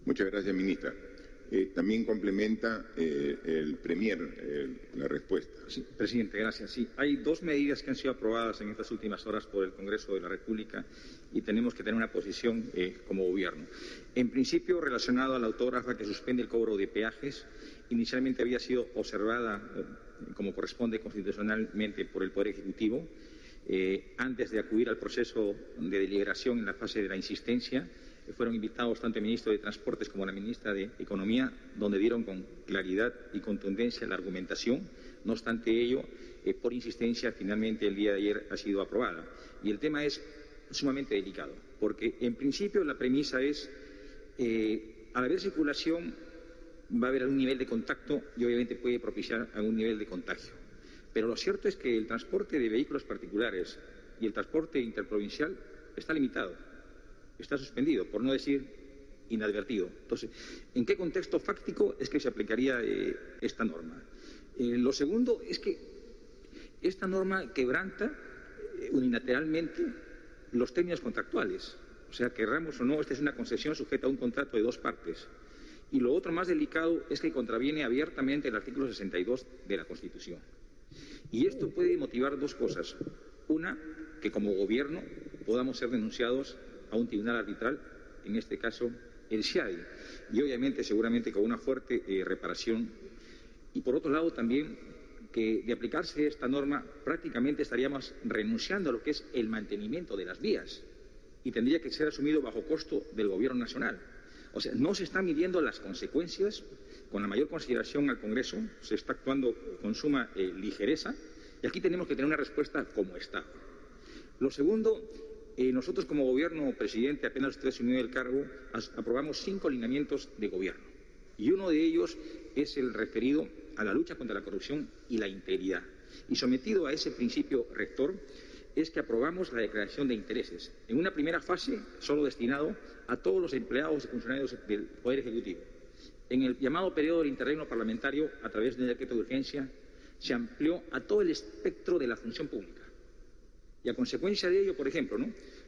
Muchas gracias, ministra. También complementa el Premier la respuesta. Sí, presidente, gracias. Sí, hay dos medidas que han sido aprobadas en estas últimas horas por el Congreso de la República y tenemos que tener una posición como Gobierno. En principio, relacionado a la autógrafa que suspende el cobro de peajes, inicialmente había sido observada como corresponde constitucionalmente por el Poder Ejecutivo. Antes de acudir al proceso de deliberación en la fase de la insistencia, fueron invitados tanto el ministro de Transportes como la ministra de Economía, donde dieron con claridad y contundencia la argumentación. No obstante ello, por insistencia, finalmente el día de ayer ha sido aprobada. Y el tema es sumamente delicado, porque en principio la premisa es, al haber circulación va a haber algún nivel de contacto y obviamente puede propiciar algún nivel de contagio. Pero lo cierto es que el transporte de vehículos particulares y el transporte interprovincial está limitado, está suspendido, por no decir inadvertido. Entonces, ¿en qué contexto fáctico es que se aplicaría esta norma? Lo segundo es que esta norma quebranta unilateralmente los términos contractuales. O sea, querramos o no, esta es una concesión sujeta a un contrato de dos partes. Y lo otro más delicado es que contraviene abiertamente el artículo 62 de la Constitución. Y esto puede motivar dos cosas. Una, que como gobierno podamos ser denunciados a un tribunal arbitral, en este caso el SIADI, y obviamente seguramente con una fuerte reparación. Y por otro lado también que de aplicarse esta norma prácticamente estaríamos renunciando a lo que es el mantenimiento de las vías y tendría que ser asumido bajo costo del Gobierno nacional. O sea, no se están midiendo las consecuencias con la mayor consideración al Congreso, se está actuando con suma ligereza y aquí tenemos que tener una respuesta como Estado. Lo segundo, nosotros como Gobierno, presidente, apenas usted asumió el cargo, aprobamos 5 lineamientos de gobierno y uno de ellos es el referido a la lucha contra la corrupción y la integridad. Y sometido a ese principio rector es que aprobamos la declaración de intereses, en una primera fase solo destinado a todos los empleados y funcionarios del Poder Ejecutivo. En el llamado periodo del interregno parlamentario, a través de un decreto de urgencia, se amplió a todo el espectro de la función pública. Y a consecuencia de ello, por ejemplo,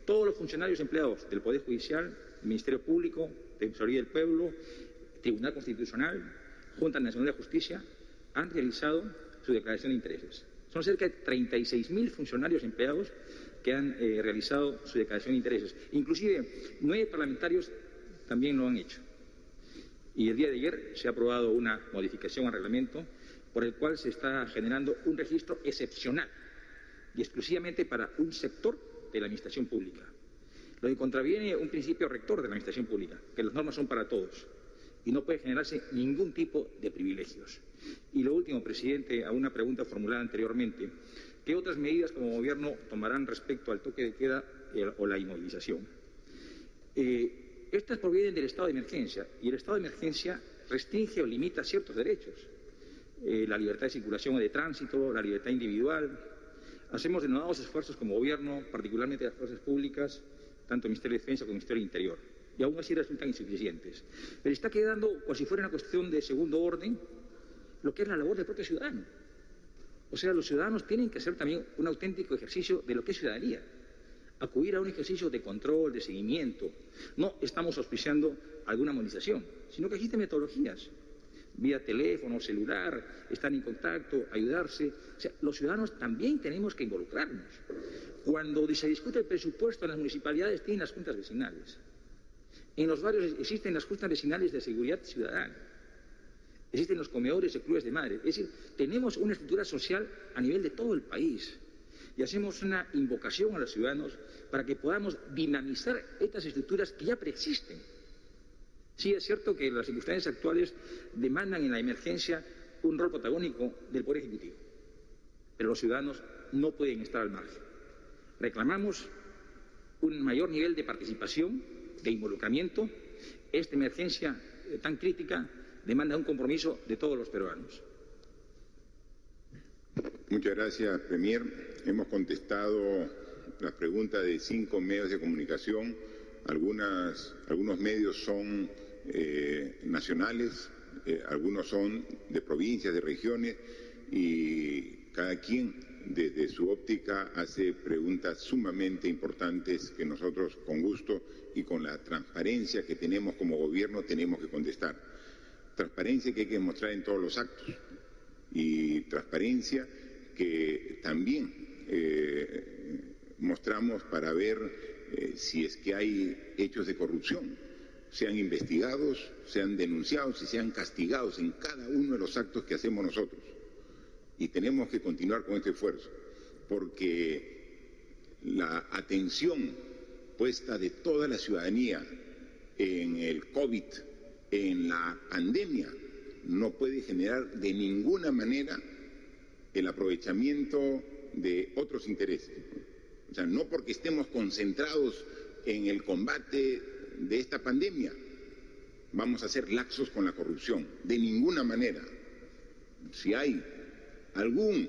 todos los funcionarios empleados del Poder Judicial, Ministerio Público, Defensoría del Pueblo, Tribunal Constitucional, Junta Nacional de Justicia, han realizado su declaración de intereses. Son cerca de 36.000 funcionarios empleados que han realizado su declaración de intereses. Inclusive 9 parlamentarios también lo han hecho. Y el día de ayer se ha aprobado una modificación al reglamento por el cual se está generando un registro excepcional y exclusivamente para un sector de la administración pública. Lo que contraviene un principio rector de la administración pública, que las normas son para todos y no puede generarse ningún tipo de privilegios. Y lo último, presidente, a una pregunta formulada anteriormente, ¿qué otras medidas como gobierno tomarán respecto al toque de queda o la inmovilización? Estas provienen del estado de emergencia y el estado de emergencia restringe o limita ciertos derechos. La libertad de circulación o de tránsito, la libertad individual. Hacemos denodados esfuerzos como gobierno, particularmente las fuerzas públicas, tanto el Ministerio de Defensa como el Ministerio del Interior. Y aún así resultan insuficientes. Pero está quedando, como si fuera una cuestión de segundo orden, lo que es la labor del propio ciudadano. O sea, los ciudadanos tienen que hacer también un auténtico ejercicio de lo que es ciudadanía. Acudir a un ejercicio de control, de seguimiento. No estamos auspiciando alguna movilización, sino que existen metodologías. Vía teléfono, celular, estar en contacto, ayudarse. O sea, los ciudadanos también tenemos que involucrarnos. Cuando se discute el presupuesto en las municipalidades, tienen las juntas vecinales. En los barrios existen las juntas vecinales de seguridad ciudadana. Existen los comedores de clubes de madres. Es decir, tenemos una estructura social a nivel de todo el país. Y hacemos una invocación a los ciudadanos para que podamos dinamizar estas estructuras que ya preexisten. Sí, es cierto que las circunstancias actuales demandan en la emergencia un rol protagónico del Poder Ejecutivo. Pero los ciudadanos no pueden estar al margen. Reclamamos un mayor nivel de participación, de involucramiento. Esta emergencia tan crítica demanda un compromiso de todos los peruanos. Muchas gracias, Premier. Hemos contestado las preguntas de 5 medios de comunicación. Algunos medios son nacionales, algunos son de provincias, de regiones, y cada quien desde su óptica hace preguntas sumamente importantes que nosotros con gusto y con la transparencia que tenemos como gobierno tenemos que contestar. Transparencia que hay que mostrar en todos los actos y transparencia que también mostramos para ver si es que hay hechos de corrupción, sean investigados, sean denunciados y sean castigados en cada uno de los actos que hacemos nosotros. Y tenemos que continuar con este esfuerzo, porque la atención puesta de toda la ciudadanía en el COVID, en la pandemia, no puede generar de ninguna manera el aprovechamiento de otros intereses. O sea, no porque estemos concentrados en el combate de esta pandemia, vamos a ser laxos con la corrupción, de ninguna manera. Si hay alguna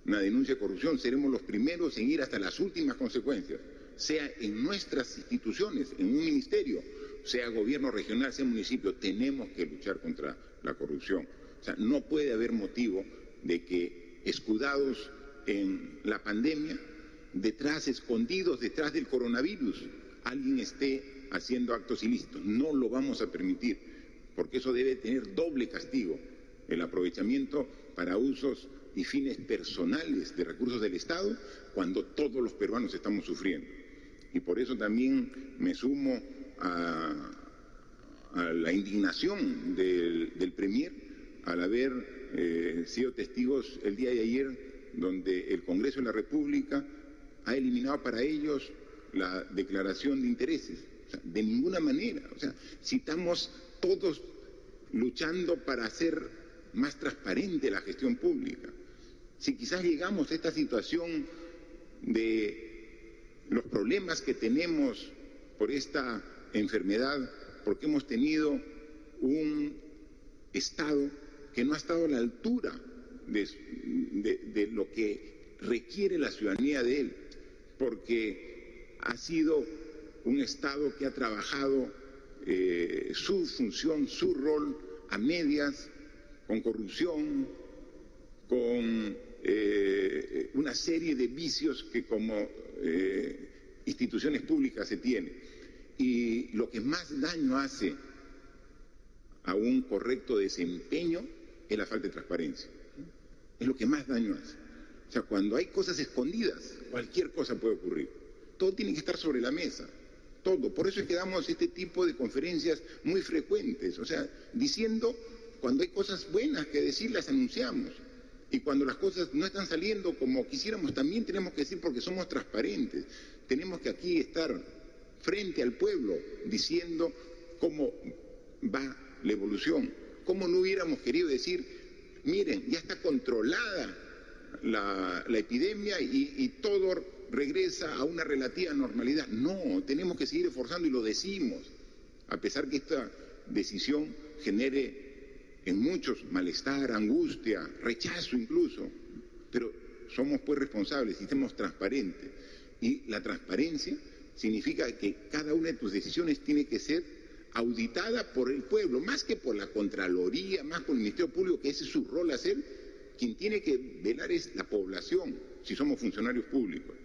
denuncia de corrupción, seremos los primeros en ir hasta las últimas consecuencias, sea en nuestras instituciones, en un ministerio, sea gobierno regional, sea municipio. Tenemos que luchar contra la corrupción. O sea, no puede haber motivo de que, escudados en la pandemia, escondidos detrás del coronavirus, alguien esté haciendo actos ilícitos. No lo vamos a permitir, porque eso debe tener doble castigo: el aprovechamiento para usos y fines personales de recursos del Estado, cuando todos los peruanos estamos sufriendo. Y por eso también me sumo a la indignación del Premier al haber sido testigos el día de ayer, donde el Congreso de la República ha eliminado para ellos la declaración de intereses. O sea, de ninguna manera. O sea, si estamos todos luchando para hacer más transparente la gestión pública, si quizás llegamos a esta situación de los problemas que tenemos por esta enfermedad, porque hemos tenido un Estado que no ha estado a la altura de lo que requiere la ciudadanía de él, porque ha sido un Estado que ha trabajado su función, su rol a medias, con corrupción, con una serie de vicios que como instituciones públicas se tiene. Y lo que más daño hace a un correcto desempeño es la falta de transparencia. Es lo que más daño hace. O sea, cuando hay cosas escondidas, cualquier cosa puede ocurrir. Todo tiene que estar sobre la mesa. Todo. Por eso es que damos este tipo de conferencias muy frecuentes. O sea, diciendo, cuando hay cosas buenas que decir, las anunciamos. Y cuando las cosas no están saliendo como quisiéramos, también tenemos que decir, porque somos transparentes. Tenemos que aquí estar frente al pueblo diciendo cómo va la evolución. Cómo no hubiéramos querido decir, miren, ya está controlada la epidemia y todo regresa a una relativa normalidad. No, tenemos que seguir esforzando y lo decimos, a pesar que esta decisión genere en muchos malestar, angustia, rechazo incluso, pero somos pues responsables y somos transparentes. Y la transparencia significa que cada una de tus decisiones tiene que ser auditada por el pueblo, más que por la Contraloría, más por el Ministerio Público, que ese es su rol hacer. Quien tiene que velar es la población, si somos funcionarios públicos.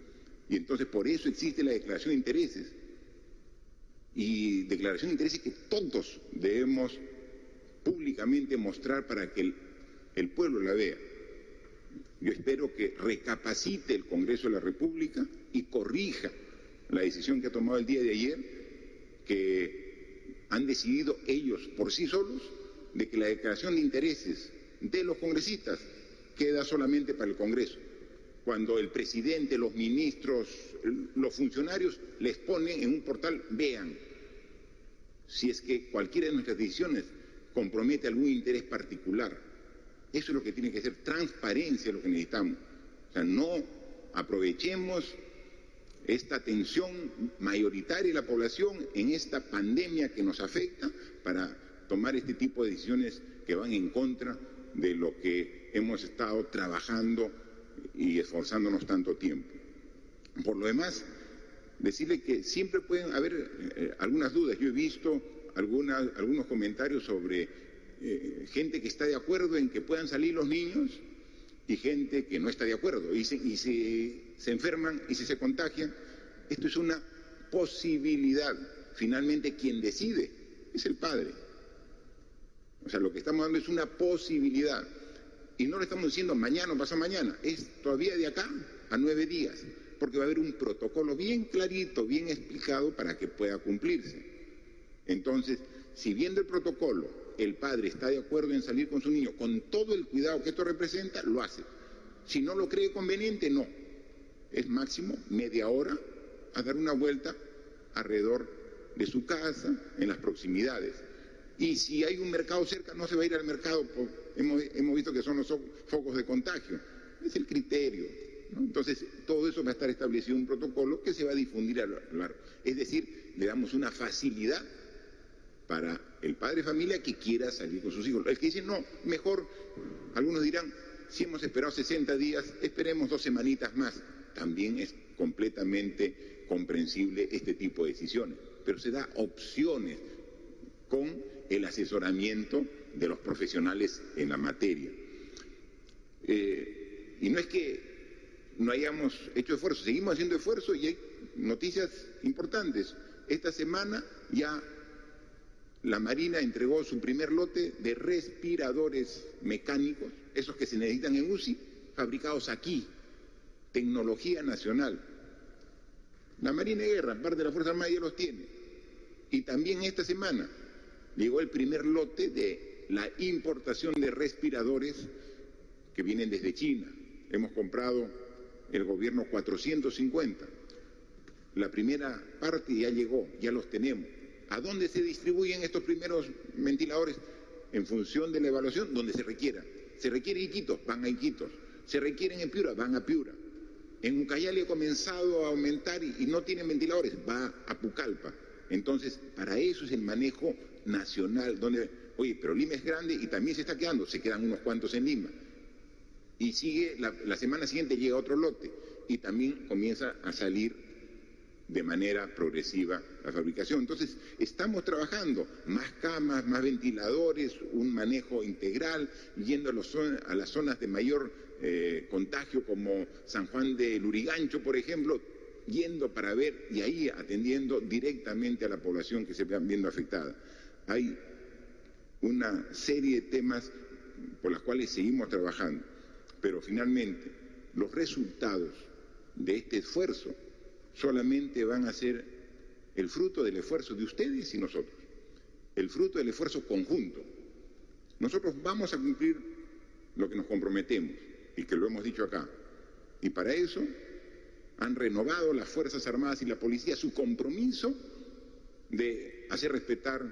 Y entonces por eso existe la declaración de intereses. Y declaración de intereses que todos debemos públicamente mostrar para que el pueblo la vea. Yo espero que recapacite el Congreso de la República y corrija la decisión que ha tomado el día de ayer, que han decidido ellos por sí solos de que la declaración de intereses de los congresistas queda solamente para el Congreso, cuando el presidente, los ministros, los funcionarios les ponen en un portal, vean si es que cualquiera de nuestras decisiones compromete algún interés particular. Eso es lo que tiene que ser, transparencia es lo que necesitamos. O sea, no aprovechemos esta tensión mayoritaria de la población en esta pandemia que nos afecta para tomar este tipo de decisiones que van en contra de lo que hemos estado trabajando y esforzándonos tanto tiempo. Por lo demás, decirle que siempre pueden haber algunas dudas. Yo he visto algunos comentarios sobre gente que está de acuerdo en que puedan salir los niños y gente que no está de acuerdo y se enferman y si se contagian. Esto es una posibilidad. Finalmente quien decide es el padre. O sea, lo que estamos dando es una posibilidad. Y no lo estamos diciendo mañana o pasado mañana, es todavía de acá a 9 días, porque va a haber un protocolo bien clarito, bien explicado para que pueda cumplirse. Entonces, si viendo el protocolo el padre está de acuerdo en salir con su niño, con todo el cuidado que esto representa, lo hace. Si no lo cree conveniente, no. Es máximo media hora a dar una vuelta alrededor de su casa, en las proximidades. Y si hay un mercado cerca, no se va a ir al mercado, hemos visto que son los focos de contagio. Es el criterio, ¿no? Entonces, todo eso va a estar establecido en un protocolo que se va a difundir a lo largo. Es decir, le damos una facilidad para el padre de familia que quiera salir con sus hijos. El que dice, no, mejor, algunos dirán, si hemos esperado 60 días, esperemos 2 semanitas más. También es completamente comprensible este tipo de decisiones, pero se da opciones con el asesoramiento de los profesionales en la materia. Y no es que no hayamos hecho esfuerzo, seguimos haciendo esfuerzo y hay noticias importantes. Esta semana ya la Marina entregó su primer lote de respiradores mecánicos, esos que se necesitan en UCI, fabricados aquí, tecnología nacional. La Marina de Guerra, parte de la Fuerza Armada, ya los tiene. Y también esta semana llegó el primer lote de la importación de respiradores que vienen desde China. Hemos comprado el gobierno 450. La primera parte ya llegó, ya los tenemos. ¿A dónde se distribuyen estos primeros ventiladores? En función de la evaluación, donde se requiera. Se requiere Iquitos, van a Iquitos. Se requieren en Piura, van a Piura. En Ucayali ha comenzado a aumentar y no tienen ventiladores, va a Pucallpa. Entonces, para eso es el manejo nacional, donde, oye, pero Lima es grande y también se está quedando, se quedan unos cuantos en Lima. Y sigue, la semana siguiente llega otro lote y también comienza a salir de manera progresiva la fabricación. Entonces, estamos trabajando más camas, más ventiladores, un manejo integral, yendo a las zonas de mayor contagio como San Juan de Lurigancho, por ejemplo, yendo para ver y ahí atendiendo directamente a la población que se va viendo afectada. Hay una serie de temas por los cuales seguimos trabajando, pero finalmente los resultados de este esfuerzo solamente van a ser el fruto del esfuerzo de ustedes y nosotros, el fruto del esfuerzo conjunto. Nosotros vamos a cumplir lo que nos comprometemos y que lo hemos dicho acá, y para eso han renovado las Fuerzas Armadas y la Policía su compromiso de hacer respetar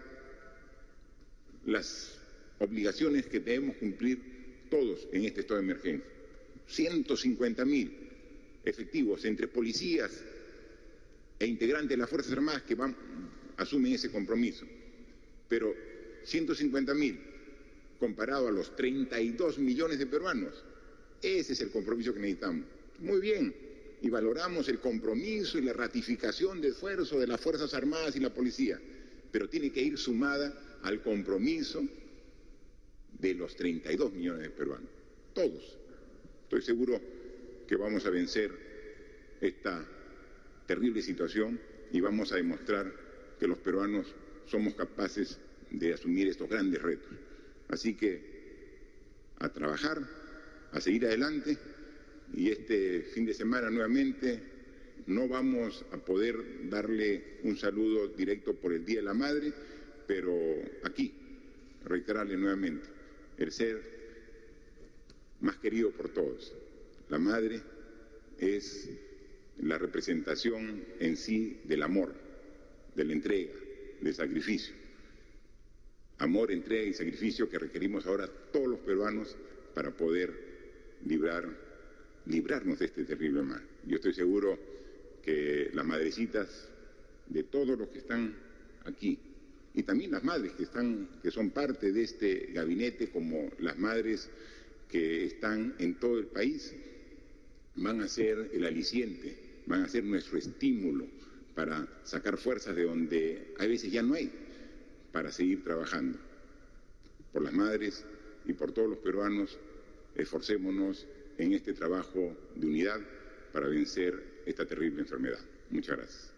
las obligaciones que debemos cumplir todos en este estado de emergencia. 150.000 efectivos entre policías e integrantes de las Fuerzas Armadas que asumen ese compromiso. Pero 150.000 comparado a los 32 millones de peruanos, ese es el compromiso que necesitamos. Muy bien, y valoramos el compromiso y la ratificación de esfuerzo de las Fuerzas Armadas y la Policía, pero tiene que ir sumada al compromiso de los 32 millones de peruanos. Todos. Estoy seguro que vamos a vencer esta terrible situación y vamos a demostrar que los peruanos somos capaces de asumir estos grandes retos. Así que a trabajar, a seguir adelante, y este fin de semana nuevamente no vamos a poder darle un saludo directo por el Día de la Madre, pero aquí reiterarle nuevamente el ser más querido por todos. La madre es la representación en sí del amor, de la entrega, del sacrificio. Amor, entrega y sacrificio que requerimos ahora todos los peruanos para poder librarnos de este terrible mal. Yo estoy seguro que las madrecitas de todos los que están aquí, y también las madres que son parte de este gabinete, como las madres que están en todo el país, van a ser el aliciente, van a ser nuestro estímulo para sacar fuerzas de donde a veces ya no hay, para seguir trabajando. Por las madres y por todos los peruanos, esforcémonos en este trabajo de unidad para vencer esta terrible enfermedad. Muchas gracias.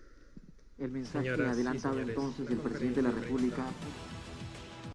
El mensaje adelantado entonces del presidente de la República.